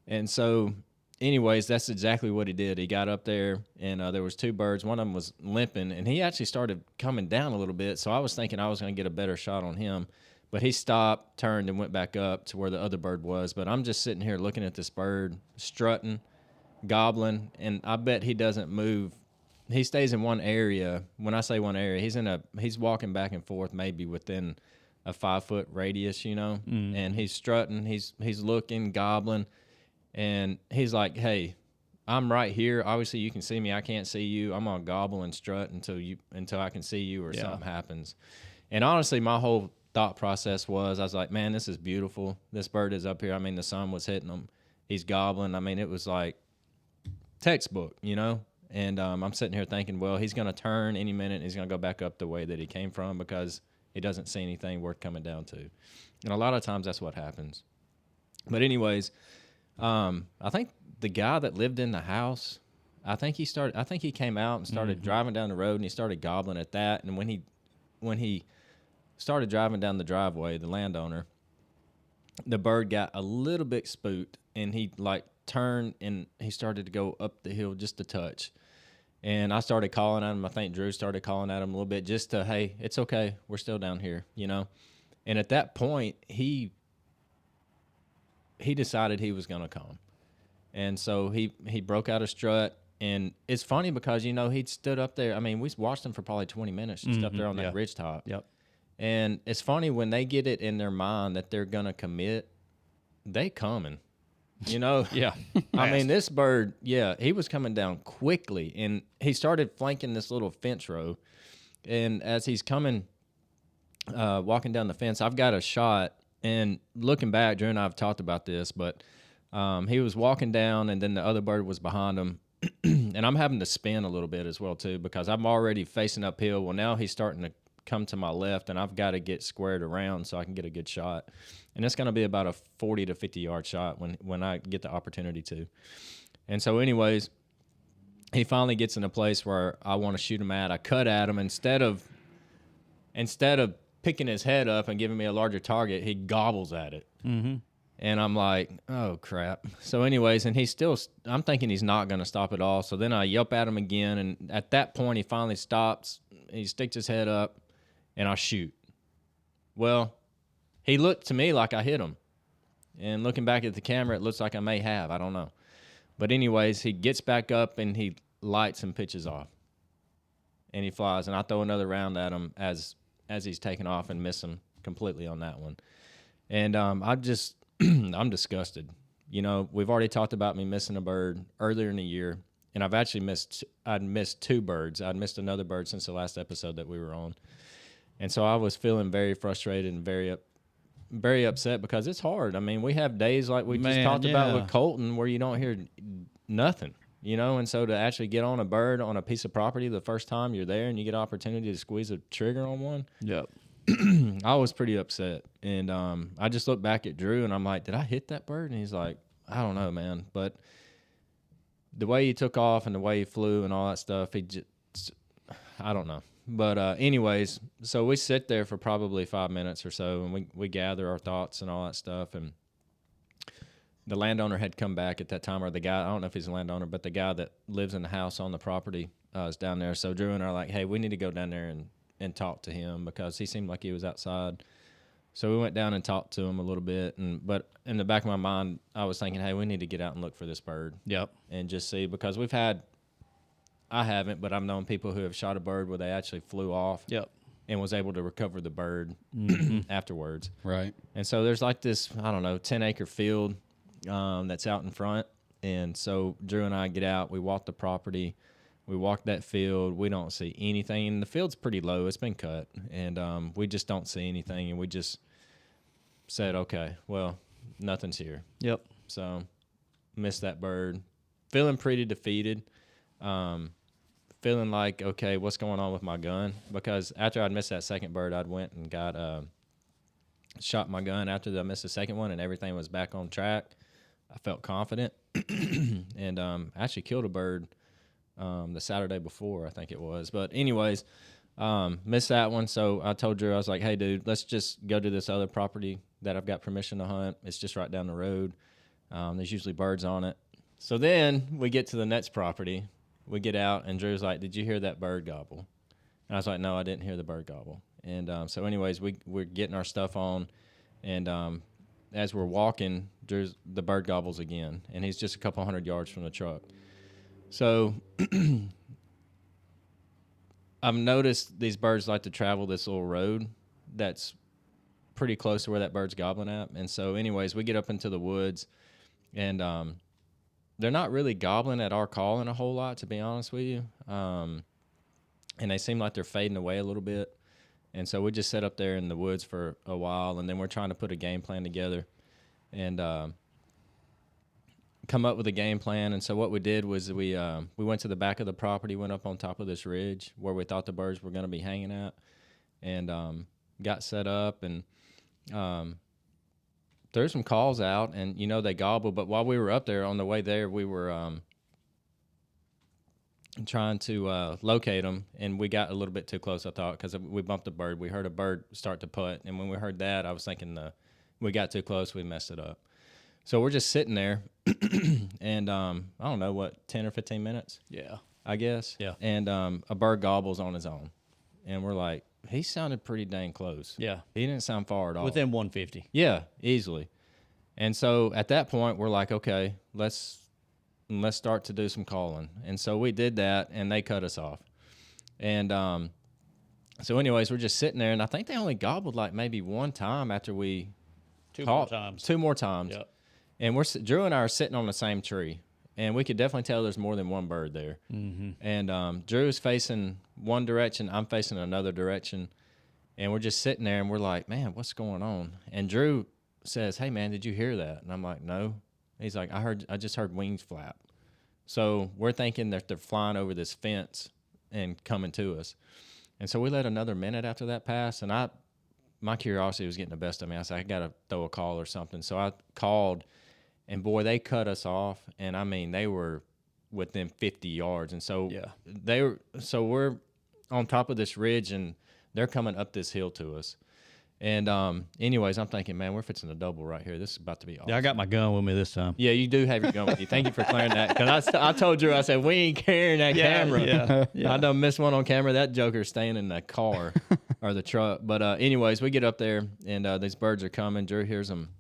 And so anyways, that's exactly what he did. He got up there, and there was two birds. One of them was limping, and he actually started coming down a little bit. So I was thinking I was going to get a better shot on him. But he stopped, turned, and went back up to where the other bird was. But I'm just sitting here looking at this bird, strutting, gobbling, and I bet he doesn't move. He stays in one area. When I say one area, he's walking back and forth maybe within a 5-foot radius, and he's strutting, he's looking, gobbling, and he's like, hey, I'm right here. Obviously, you can see me. I can't see you. I'm gonna gobble and strut until I can see you or something happens. And honestly, my whole thought process was, I was like, man, this is beautiful. This bird is up here. I mean, the sun was hitting him. He's gobbling. I mean, it was like textbook, And I'm sitting here thinking, well, he's going to turn any minute, and he's going to go back up the way that he came from because he doesn't see anything worth coming down to. And a lot of times that's what happens. But anyways, I think the guy that lived in the house, I think he came out and started driving down the road, and he started gobbling at that. And when he started driving down the driveway, the landowner, the bird got a little bit spooked, and he like turned and he started to go up the hill just a touch. And I started calling at him. I think Drew started calling at him a little bit just to, hey, it's okay. We're still down here, you know? And at that point, he decided he was going to come. And so he broke out a strut. And it's funny because, you know, he'd stood up there. I mean, we watched him for probably 20 minutes just up there on that ridge top. Yep. And it's funny when they get it in their mind that they're going to commit, they coming. You know? Yeah. I mean, this bird, he was coming down quickly, and he started flanking this little fence row. And as he's coming, walking down the fence, I've got a shot. And looking back, Drew and I have talked about this, but he was walking down, and then the other bird was behind him. And I'm having to spin a little bit as well, too, because I'm already facing uphill. Well, now he's starting to come to my left, and I've got to get squared around so I can get a good shot. And it's going to be about a 40 to 50-yard shot when I get the opportunity to. And so anyways, he finally gets in a place where I want to shoot him at. I cut at him. Instead of picking his head up and giving me a larger target, he gobbles at it. Mm-hmm. And I'm like, oh, crap. So anyways, and I'm thinking he's not going to stop at all. So then I yelp at him again. And at that point, he finally stops. He sticks his head up, and I shoot. Well, he looked to me like I hit him. And looking back at the camera, it looks like I may have. I don't know. But anyways, he gets back up, and he lights and pitches off. And he flies. And I throw another round at him as he's taking off and miss him completely on that one. And I'm disgusted. You know, we've already talked about me missing a bird earlier in the year. And I'd missed two birds. I'd missed another bird since the last episode that we were on. And so I was feeling very frustrated and very upset because it's hard. I mean, we have days like we just talked about with Colton where you don't hear nothing, you know? And so to actually get on a bird on a piece of property the first time you're there and you get an opportunity to squeeze a trigger on one. Yep. I was pretty upset. And I just looked back at Drew and I'm like, did I hit that bird? And he's like, I don't know, man. But the way he took off and the way he flew and all that stuff, I don't know. But anyways, so we sit there for probably 5 minutes or so, and we gather our thoughts and all that stuff. And the landowner had come back at that time, or the guy, I don't know if he's a landowner, but the guy that lives in the house on the property is down there. So Drew and I are like, hey, we need to go down there and talk to him because he seemed like he was outside. So we went down and talked to him a little bit. But in the back of my mind, I was thinking, hey, we need to get out and look for this bird. Yep. And just see, because I haven't, but I've known people who have shot a bird where they actually flew off. Yep. And was able to recover the bird afterwards. Right. And so there's like this, I don't know, 10-acre field that's out in front. And so Drew and I get out. We walk the property. We walk that field. We don't see anything. And the field's pretty low. It's been cut. And we just don't see anything. And we just said, okay, well, nothing's here. Yep. So missed that bird. Feeling pretty defeated. Feeling like, okay, what's going on with my gun? Because after I'd missed that second bird, I'd went and got shot my gun after I missed the second one, and everything was back on track. I felt confident, and actually killed a bird the Saturday before, I think it was. But anyways, missed that one. So I told Drew, I was like, hey, dude, let's just go to this other property that I've got permission to hunt. It's just right down the road. There's usually birds on it. So then we get to the next property. We get out, and Drew's like, did you hear that bird gobble? And I was like, no, I didn't hear the bird gobble. And so anyways, we're getting our stuff on, and as we're walking, the bird gobbles again, and he's just a couple 100 yards from the truck. So I've noticed these birds like to travel this little road that's pretty close to where that bird's gobbling at. And so anyways, we get up into the woods, and they're not really gobbling at our calling a whole lot, to be honest with you. And they seem like they're fading away a little bit. And so we just sat up there in the woods for a while, and then we're trying to put a game plan together and come up with a game plan. And so what we did was we went to the back of the property, went up on top of this ridge where we thought the birds were going to be hanging at, and got set up and threw some calls out, and, you know, they gobbled. But while we were up there, on the way there, we were trying to locate them, and we got a little bit too close, I thought, because we bumped a bird. We heard a bird start to putt, and when we heard that, I was thinking we got too close, we messed it up. So we're just sitting there, and I don't know what 10 or 15 minutes. Yeah. I guess. Yeah. And a bird gobbles on his own, and we're like, he sounded pretty dang close. Yeah. He didn't sound far at all. Within 150. Yeah, easily. And so at that point, we're like, okay, let's start to do some calling. And so we did that, and they cut us off. And so anyways, we're just sitting there, and I think they only gobbled like maybe one time after we Two caught. more times. 2 more times. Yep. And Drew and I are sitting on the same tree, and we could definitely tell there's more than one bird there. Mm-hmm. And Drew's facing one direction, I'm facing another direction, and we're just sitting there, and we're like, man, what's going on? And Drew says, hey, man, did you hear that? And I'm like, no. He's like, I just heard wings flap. So we're thinking that they're flying over this fence and coming to us. And so we let another minute after that pass, and my curiosity was getting the best of me. I said, I got to throw a call or something. So I called, and boy, they cut us off. And I mean, they were within 50 yards. And so we're on top of this ridge, and they're coming up this hill to us. And anyways, I'm thinking, man, we're fixing a double right here. This is about to be awesome. Yeah, I got my gun with me this time. Yeah, you do have your gun with you. Thank you for clearing that. Because I told Drew, I said, we ain't carrying that camera. Yeah. I done missed one on camera. That joker's staying in the car or the truck. But anyways, we get up there, and these birds are coming. Drew hears them.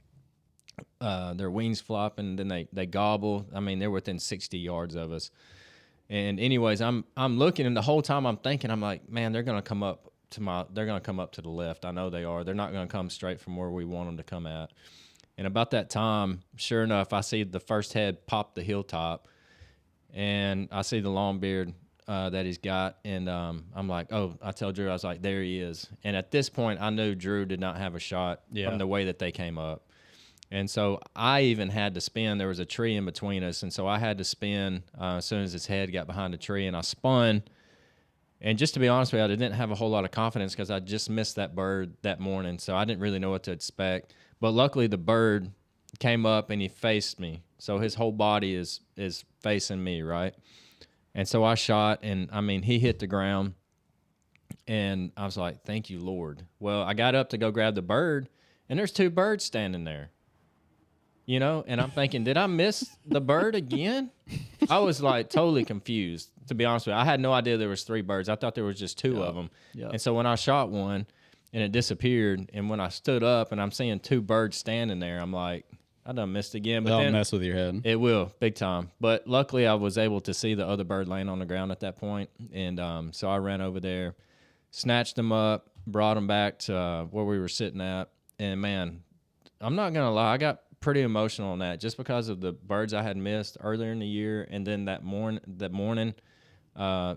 Their wings flopping, then they gobble. I mean, they're within 60 yards of us. And anyways, I'm looking, and the whole time I'm thinking, I'm like, man, they're gonna come up to the left. I know they are. They're not gonna come straight from where we want them to come at. And about that time, sure enough, I see the first head pop the hilltop, and I see the long beard that he's got, and I'm like, oh, I tell Drew, I was like, there he is. And at this point, I knew Drew did not have a shot from the way that they came up. And so I even had to spin. There was a tree in between us, and so I had to spin as soon as his head got behind the tree, and I spun. And just to be honest with you, I didn't have a whole lot of confidence because I just missed that bird that morning, so I didn't really know what to expect. But luckily, the bird came up, and he faced me. So his whole body is facing me, right? And so I shot, and, I mean, he hit the ground, and I was like, thank you, Lord. Well, I got up to go grab the bird, and there's 2 birds standing there. You know, and I'm thinking, did I miss the bird again? I was like totally confused, to be honest with you. I had no idea there was 3 birds. I thought there was just 2 of them. Yep. And so when I shot one and it disappeared, and when I stood up and I'm seeing 2 birds standing there, I'm like, I done missed again. But That'll mess with your head. It will, big time. But luckily I was able to see the other bird laying on the ground at that point. And so I ran over there, snatched them up, brought them back to where we were sitting at. And man, I'm not going to lie, I got pretty emotional on that just because of the birds I had missed earlier in the year, and then that morning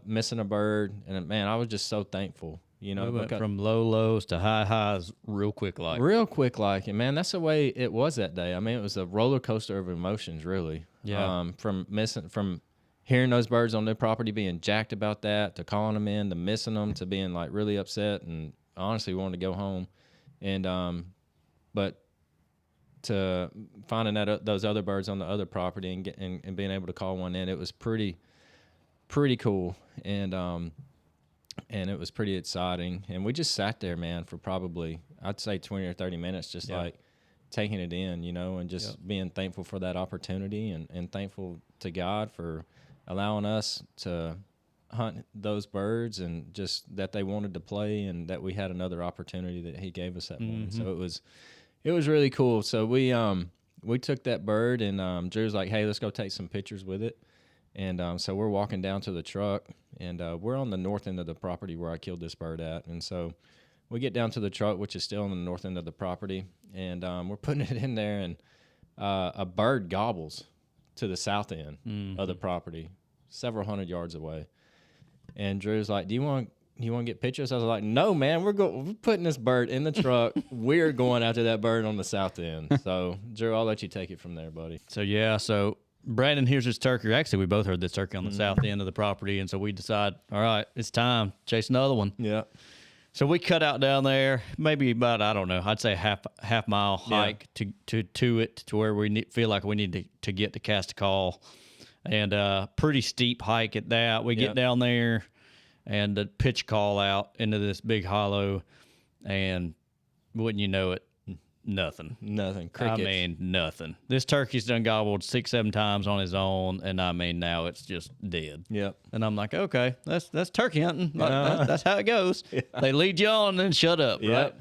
missing a bird, and man, I was just so thankful. You know, we went from low lows to high highs real quick, and man, that's the way it was that day. I mean, it was a roller coaster of emotions, really. Yeah. From hearing those birds on their property being jacked about that, to calling them in, to missing them, to being like really upset, and honestly wanted to go home, and but to finding that those other birds on the other property and being able to call one in, it was pretty cool, and it was pretty exciting. And we just sat there, man, for probably, I'd say 20 or 30 minutes, just like taking it in, you know, and just being thankful for that opportunity, and thankful to God for allowing us to hunt those birds, and just that they wanted to play, and that we had another opportunity that he gave us that morning. So it was really cool. So we took that bird, and Drew's like, hey, let's go take some pictures with it. And so we're walking down to the truck, and we're on the north end of the property where I killed this bird at. And so we get down to the truck, which is still on the north end of the property, and we're putting it in there, and a bird gobbles to the south end of the property, several hundred yards away. And Drew's like, do you want to get pictures? I was like, no, man, we're putting this bird in the truck. We're going after that bird on the south end. So, Drew, I'll let you take it from there, buddy. So Brandon hears his turkey. Actually, we both heard this turkey on the south end of the property, and so we decide, all right, it's time, chase another one. Yeah. So we cut out down there, maybe about, I don't know, I'd say half mile hike to it, to where we feel like we need to get to cast a call, and pretty steep hike at that. We get down there and the pitch call out into this big hollow, and wouldn't you know it, nothing. Nothing. Crickets. I mean, nothing. This turkey's done gobbled 6-7 times on his own, and I mean, now it's just dead. Yep. And I'm like, okay, that's turkey hunting. Like, that's how it goes. They lead you on and then shut up, right?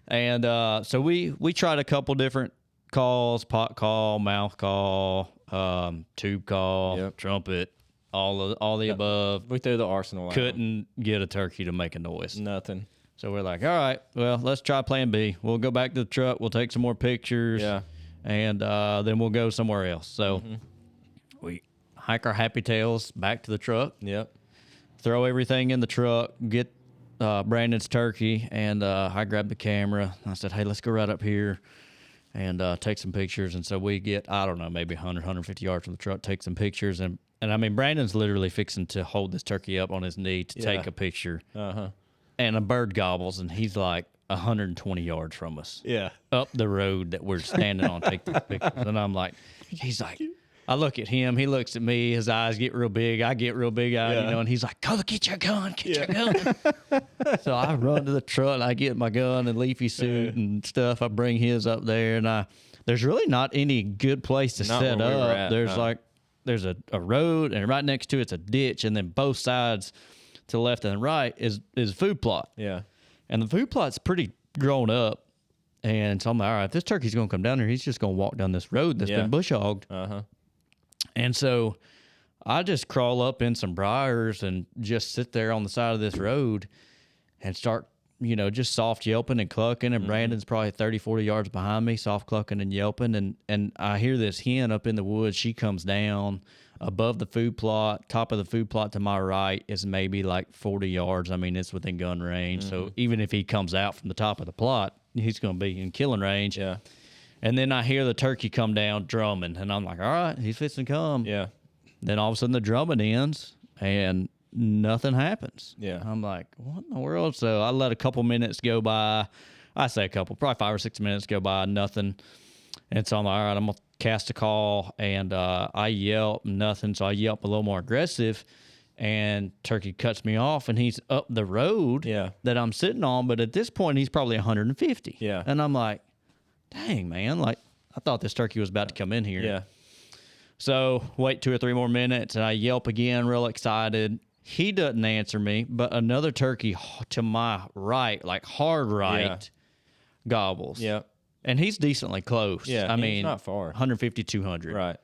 And so we tried a couple different calls: pot call, mouth call, tube call, trumpet, all the above. We threw the arsenal out. Couldn't get a turkey to make a noise. Nothing. So we're like, all right, well, let's try plan B. We'll go back to the truck. We'll take some more pictures. Yeah. And then we'll go somewhere else. So we hike our happy tails back to the truck. Yep. Throw everything in the truck, get Brandon's turkey, and I grabbed the camera. I said, hey, let's go right up here and take some pictures. And so we get, I don't know, maybe 100, 150 yards from the truck, take some pictures. And I mean, Brandon's literally fixing to hold this turkey up on his knee to take a picture. And a bird gobbles, and he's like 120 yards from us. Yeah. Up the road that we're standing on, take these pictures. And I'm like, he's like, I look at him, he looks at me, his eyes get real big, I get real big eyed, you know, and he's like, go get your gun, get your gun. So I run to the truck, and I get my gun and leafy suit and stuff. I bring his up there, and there's really not any good place to set up. There's there's a road, and right next to it's a ditch, and then both sides to the left and the right is a food plot. Yeah. And the food plot's pretty grown up. And so I'm like, all right, if this turkey's going to come down here, he's just going to walk down this road that's been bush hogged. And so I just crawl up in some briars and just sit there on the side of this road and start, you know, just soft yelping and clucking. And Brandon's probably 30, 40 yards behind me, soft clucking and yelping. And I hear this hen up in the woods. She comes down above the food plot. Top of the food plot to my right is maybe like 40 yards. I mean, it's within gun range. So even if he comes out from the top of the plot, he's going to be in killing range. Yeah. And then I hear the turkey come down drumming, and I'm like, all right, he's fixing to come. Yeah. Then all of a sudden the drumming ends, and nothing happens. Yeah. I'm like, what in the world? So I let a couple minutes go by. I say a couple, probably 5 or 6 minutes go by, nothing. And so I'm like, all right, I'm going to cast a call, and I yelp, nothing. So I yelp a little more aggressive, and turkey cuts me off, and he's up the road that I'm sitting on. But at this point, he's probably 150. Yeah. And I'm like, dang, man, like I thought this turkey was about to come in here. Yeah. So wait 2 or 3 more minutes, and I yelp again, real excited. He doesn't answer me, but another turkey to my right, like hard right, gobbles. Yeah. And he's decently close. Yeah, I mean, he's not far. 150, 200. Right.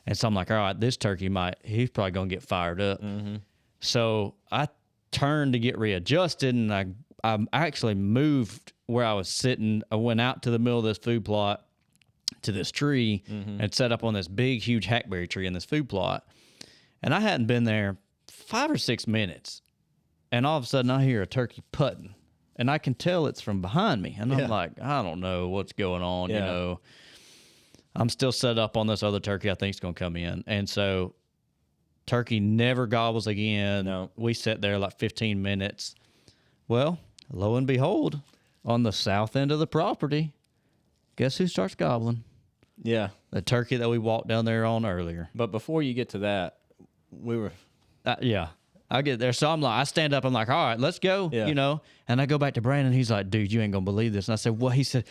And so I'm like, all right, this turkey he's probably going to get fired up. So I turned to get readjusted, and I actually moved where I was sitting. I went out to the middle of this food plot to this tree and set up on this big, huge hackberry tree in this food plot. And I hadn't been there 5 or 6 minutes. And all of a sudden I hear a turkey putting, and I can tell it's from behind me. And I'm like, I don't know what's going on. You know, I'm still set up on this other turkey I think is going to come in. And so turkey never gobbles again. No. We sat there like 15 minutes. Well, lo and behold, on the south end of the property, guess who starts gobbling? Yeah. The turkey that we walked down there on earlier. But before you get to that, we were... I get there. So I'm like, I stand up. I'm like, all right, let's go, you know. And I go back to Brandon. He's like, dude, you ain't going to believe this. And I said, well, he said,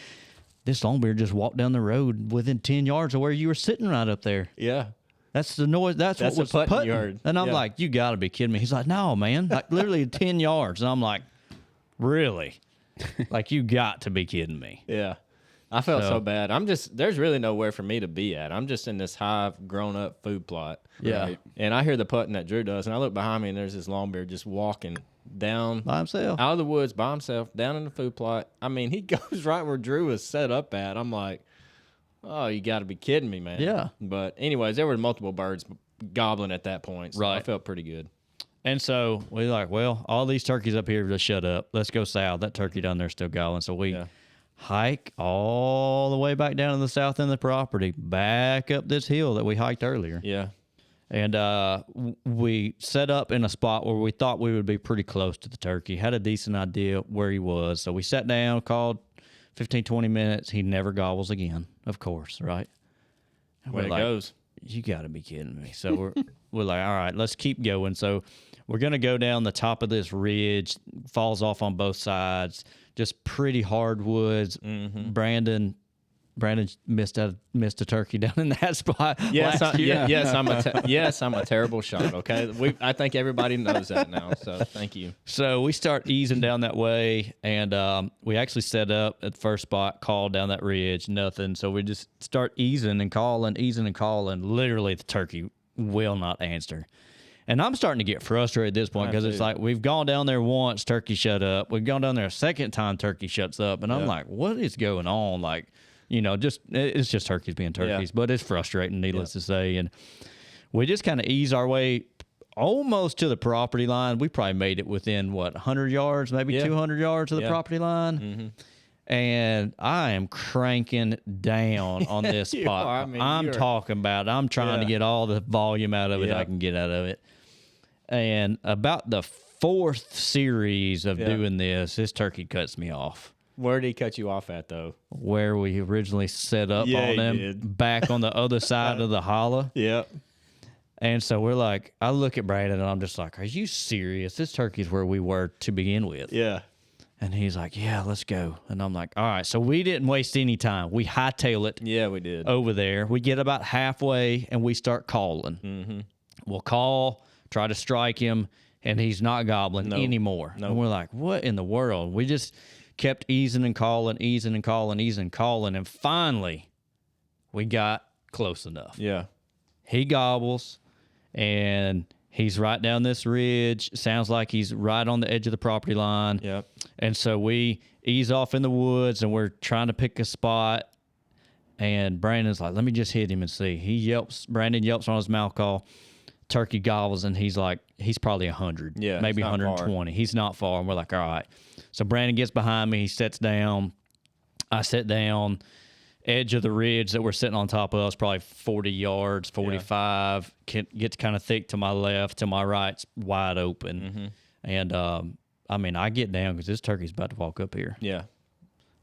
this longbeard just walked down the road within 10 yards of where you were sitting right up there. Yeah. That's the noise. That's what was putting. You heard. And I'm like, you got to be kidding me. He's like, no, man. Like literally 10 yards. And I'm like, really? Like, you got to be kidding me. Yeah. I felt so bad. There's really nowhere for me to be at. I'm just in this high grown up food plot. Yeah. Right? And I hear the putting that Drew does, and I look behind me, and there's this longbeard just walking down By himself. out of the woods by himself, down in the food plot. I mean, he goes right where Drew was set up at. I'm like, oh, you got to be kidding me, man. Yeah. But anyways, there were multiple birds gobbling at that point. So I felt pretty good. And so we like, well, all these turkeys up here just shut up. Let's go south. That turkey down there still gobbling. So we hike all the way back down to the south end of the property, back up this hill that we hiked earlier. Yeah. And we set up in a spot where we thought we would be pretty close to the turkey, had a decent idea where he was. So we sat down, called 15, 20 minutes. He never gobbles again, of course, right? Way it goes. You got to be kidding me. So we're like, all right, let's keep going. So we're going to go down the top of this ridge, falls off on both sides, just pretty hardwoods. Brandon missed a turkey down in that spot. Yes, last year. yes, I'm a terrible shot. Okay, I think everybody knows that now. So thank you. So we start easing down that way, and we actually set up at the first spot, called down that ridge, nothing. So we just start easing and calling. Literally, the turkey will not answer. And I'm starting to get frustrated at this point because it's like we've gone down there once, turkey shut up. We've gone down there a second time, turkey shuts up. And I'm like, what is going on? Like, it's just turkeys being turkeys, but it's frustrating, needless to say. And we just kind of ease our way almost to the property line. We probably made it within, 100 yards, maybe 200 yards of the property line. And I am cranking down on this spot. I'm talking about it. I'm trying to get all the volume out of it I can get out of it. And about the fourth series of doing this turkey cuts me off. Where did he cut you off at, though? Where we originally set up on him, back on the other side of the hollow. Yep. And so we're like, I look at Brandon and I'm just like, are you serious? This turkey's where we were to begin with. Yeah. And he's like, yeah, let's go. And I'm like, all right. So we didn't waste any time. We hightail it. Yeah, we did. Over there. We get about halfway and we start calling. We'll call, try to strike him, and he's not gobbling anymore. And we're like, what in the world? We just kept easing and calling. And finally, we got close enough. Yeah. He gobbles, and he's right down this ridge. Sounds like he's right on the edge of the property line. Yep. And so we ease off in the woods, and we're trying to pick a spot. And Brandon's like, let me just hit him and see. Brandon yelps on his mouth call. Turkey gobbles, and he's like, he's probably 100. Yeah. Maybe 120. Far. He's not far. And we're like, all right. So Brandon gets behind me. He sits down. I sit down. Edge of the ridge that we're sitting on top of is probably 40 yards, 45. Gets kind of thick to my left. To my right's wide open. And, I get down because this turkey's about to walk up here. Yeah.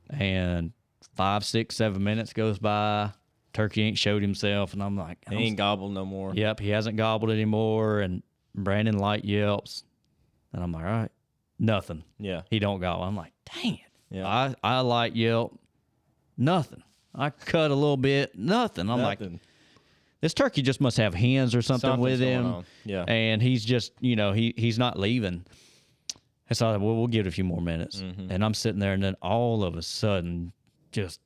And 5, 6, 7 minutes goes by. Turkey ain't showed himself. And I'm like, he ain't gobbled no more. Yep, he hasn't gobbled anymore. And Brandon light yelps. And I'm like, all right, nothing. Yeah. He don't gobble. I'm like, dang it. Yeah. I light yelp, nothing. I cut a little bit, nothing. I'm like, this turkey just must have hens or something with him. On. Yeah. And he's just, he's not leaving. And so I thought, well, we'll give it a few more minutes. And I'm sitting there, and then all of a sudden, just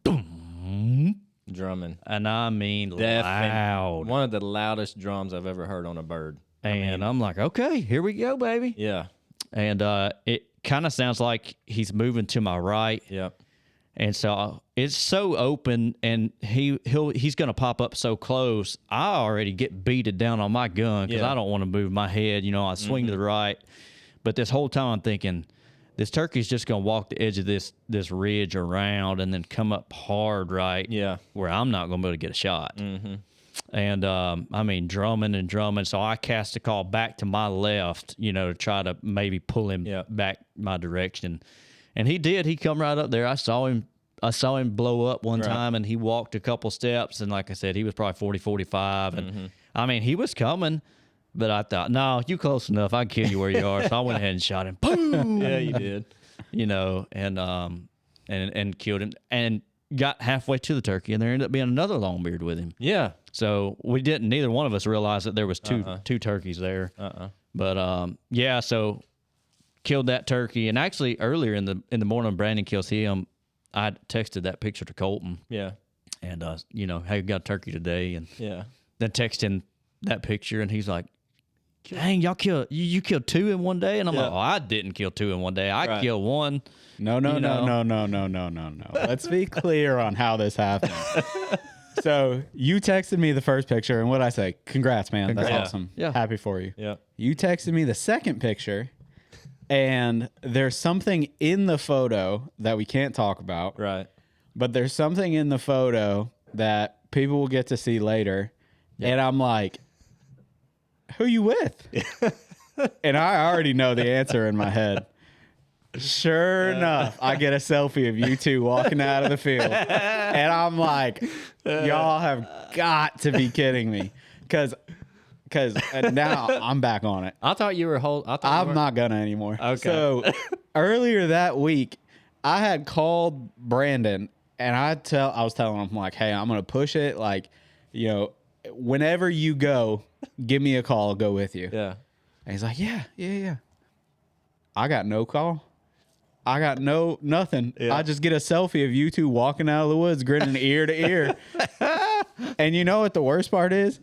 boom. Drumming. And I mean loud. One of the loudest drums I've ever heard on a bird. And I'm like, okay, here we go, baby. Yeah. And it kind of sounds like he's moving to my right. Yep. And so it's so open, and he's going to pop up so close. I already get beated down on my gun because I don't want to move my head. I swing to the right. But this whole time I'm thinking, this turkey's just going to walk the edge of this ridge around and then come up hard right where I'm not going to be able to get a shot. And, drumming. So I cast a call back to my left, to try to maybe pull him back my direction. And he did. He come right up there. I saw him blow up one time, and he walked a couple steps. And like I said, he was probably 40, 45. And, he was coming. But I thought, no, you close enough. I can kill you where you are. So I went ahead and shot him. Boom! Yeah, you did. And killed him. And got halfway to the turkey, and there ended up being another longbeard with him. Yeah. So neither one of us realized that there was two turkeys there. But so killed that turkey. And actually earlier in the morning when Brandon kills him, I texted that picture to Colton. Yeah. And hey, got a turkey today. And then texted him that picture, and he's like, dang, you killed two in one day? And I'm like, oh, I didn't kill two in one day. I killed one. No. Let's be clear on how this happened. So you texted me the first picture, and what'd I say? Congrats, man. Congrats. That's awesome. Yeah. Happy for you. Yeah. You texted me the second picture, and there's something in the photo that we can't talk about. Right. But there's something in the photo that people will get to see later. Yeah. And I'm like, who you with? And I already know the answer in my head. Sure enough, I get a selfie of you two walking out of the field. And I'm like, y'all have got to be kidding me. Because now I'm back on it. I thought you were I'm not going to anymore. Okay. So earlier that week, I had called Brandon, and I was telling him, like, hey, I'm gonna push it. Like, whenever you go, give me a call. I'll go with you. Yeah. And he's like, yeah. I got no call. I got nothing. Yeah. I just get a selfie of you two walking out of the woods, grinning ear to ear. And you know what the worst part is?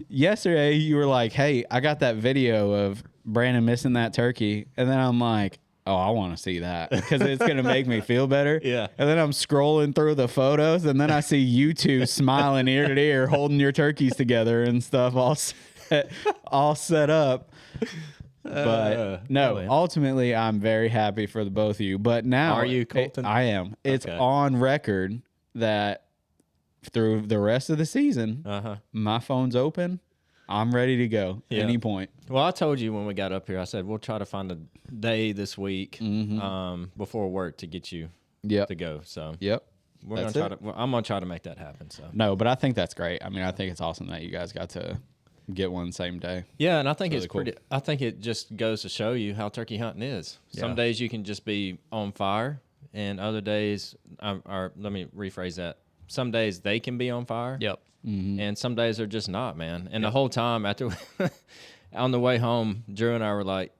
Yesterday, you were like, hey, I got that video of Brandon missing that turkey. And then I'm like, oh, I want to see that because it's going to make me feel better. Yeah. And then I'm scrolling through the photos, and then I see you two smiling ear to ear, holding your turkeys together and stuff all set up. But no, ultimately, I'm very happy for the both of you. But now, are you, Colton? I am. It's on record that through the rest of the season, my phone's open. I'm ready to go any point. Well, I told you when we got up here, I said we'll try to find a day this week before work to get you to go. So we're gonna try to. I'm gonna try to make that happen. So no, but I think that's great. I mean, I think it's awesome that you guys got to get one same day. Yeah, and I think it's pretty. I think it just goes to show you how turkey hunting is. Some days you can just be on fire, and other days, let me rephrase that. Some days they can be on fire. Yep. And some days they're just not, man. And the whole time after on the way home, Drew and I were like,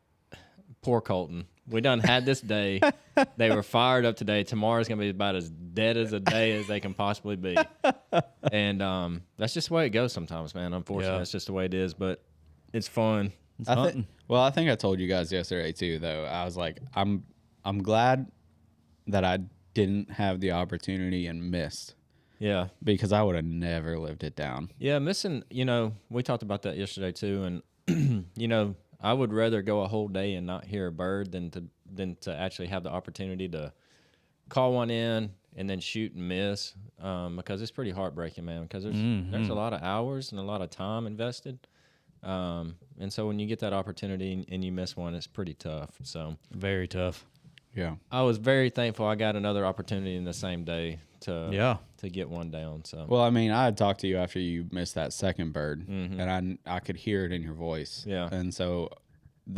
poor Colton. We done had this day. They were fired up today. Tomorrow's going to be about as dead as a day as they can possibly be. And that's just the way it goes sometimes, man. Unfortunately, that's just the way it is. But it's fun. It's hunting. I think I told you guys yesterday too, though. I was like, I'm glad that I didn't have the opportunity and missed. Yeah. Because I would have never lived it down. Yeah, missing, we talked about that yesterday too. And, I would rather go a whole day and not hear a bird than to actually have the opportunity to call one in and then shoot and miss, because it's pretty heartbreaking, man, because there's a lot of hours and a lot of time invested. And so when you get that opportunity and you miss one, it's pretty tough. So very tough. Yeah. I was very thankful I got another opportunity in the same day to get one down. So well, I mean, I had talked to you after you missed that second bird, and I could hear it in your voice. Yeah. And so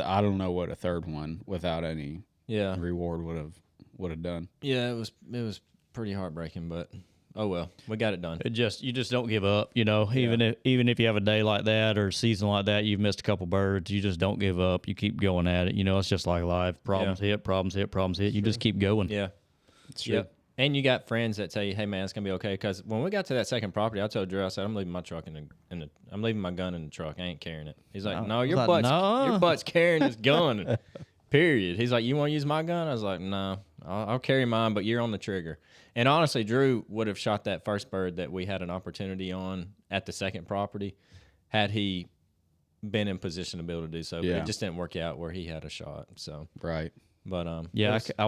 I don't know what a third one without any reward would have done. Yeah, it was pretty heartbreaking, but oh well, we got it done. You just don't give up, even if you have a day like that or a season like that, you've missed a couple birds, you just don't give up. You keep going at it. It's just like life. Problems hit. You just keep going. Yeah. It's true. Yep. And you got friends that tell you, "Hey man, it's gonna be okay." Because when we got to that second property, I told Drew, I said, "I'm leaving my truck I'm leaving my gun in the truck. I ain't carrying it." He's like, "No, your butt's carrying this gun." Period. He's like, "You want to use my gun?" I was like, "No, I'll carry mine, but you're on the trigger." And honestly, Drew would have shot that first bird that we had an opportunity on at the second property, had he been in position to be able to do so. But it just didn't work out where he had a shot. So right. But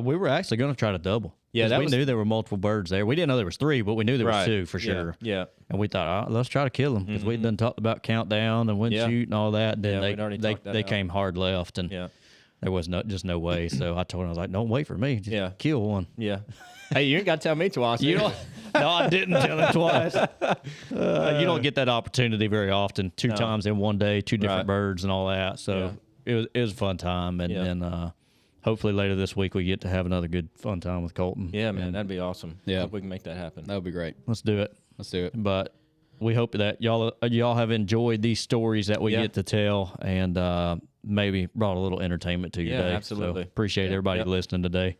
we were actually going to try to double. Yeah, we knew there were multiple birds there. We didn't know there was 3, but we knew there was 2 for sure. Yeah. And we thought, let's try to kill them because we'd done talked about countdown and when shoot and all that. Then they came hard left and there was just no way. So I told him, I was like, don't wait for me. Just kill one. Yeah. Hey, you ain't got to tell me twice. No, I didn't tell him twice. You don't get that opportunity very often. 2 times in one day, 2 different birds and all that. So it was a fun time. And then hopefully later this week we get to have another good fun time with Colton. Yeah, man, that'd be awesome. Yeah, hope we can make that happen. That would be great. Let's do it. But we hope that y'all have enjoyed these stories that we get to tell and maybe brought a little entertainment to your day. Absolutely. So appreciate everybody listening today.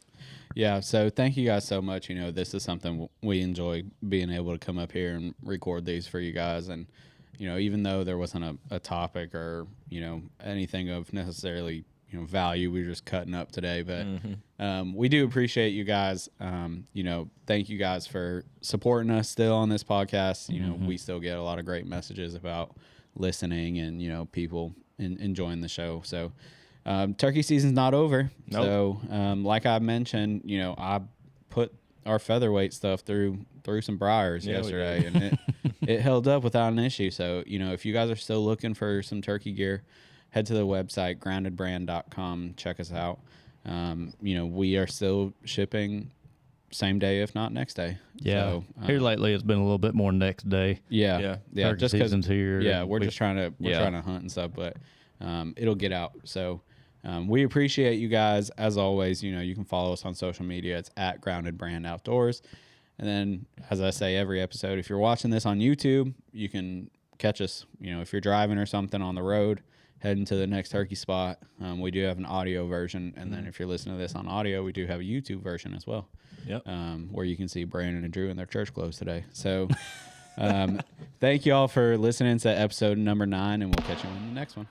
Yeah, so thank you guys so much. This is something we enjoy, being able to come up here and record these for you guys. And, even though there wasn't a topic or, anything of necessarily, value, we were just cutting up today. But we do appreciate you guys. Thank you guys for supporting us still on this podcast. We still get a lot of great messages about listening and, people enjoying the show. So turkey season's not over. Nope. So like I mentioned, I put our featherweight stuff through some briars yesterday, and it held up without an issue. So, if you guys are still looking for some turkey gear, head to the website, groundedbrand.com. Check us out. We are still shipping same day, if not next day. Yeah. So, here lately, it's been a little bit more next day. Yeah. Turkey just because here. Yeah, we're trying to hunt and stuff, but it'll get out. So We appreciate you guys. As always, you can follow us on social media. It's at Grounded Brand Outdoors. And then, as I say every episode, if you're watching this on YouTube, you can catch us, if you're driving or something on the road, heading to the next turkey spot. We do have an audio version. And then if you're listening to this on audio, we do have a YouTube version as well. Yep. Where you can see Brandon and Drew in their church clothes today. So thank you all for listening to episode number 9, and we'll catch you in the next one.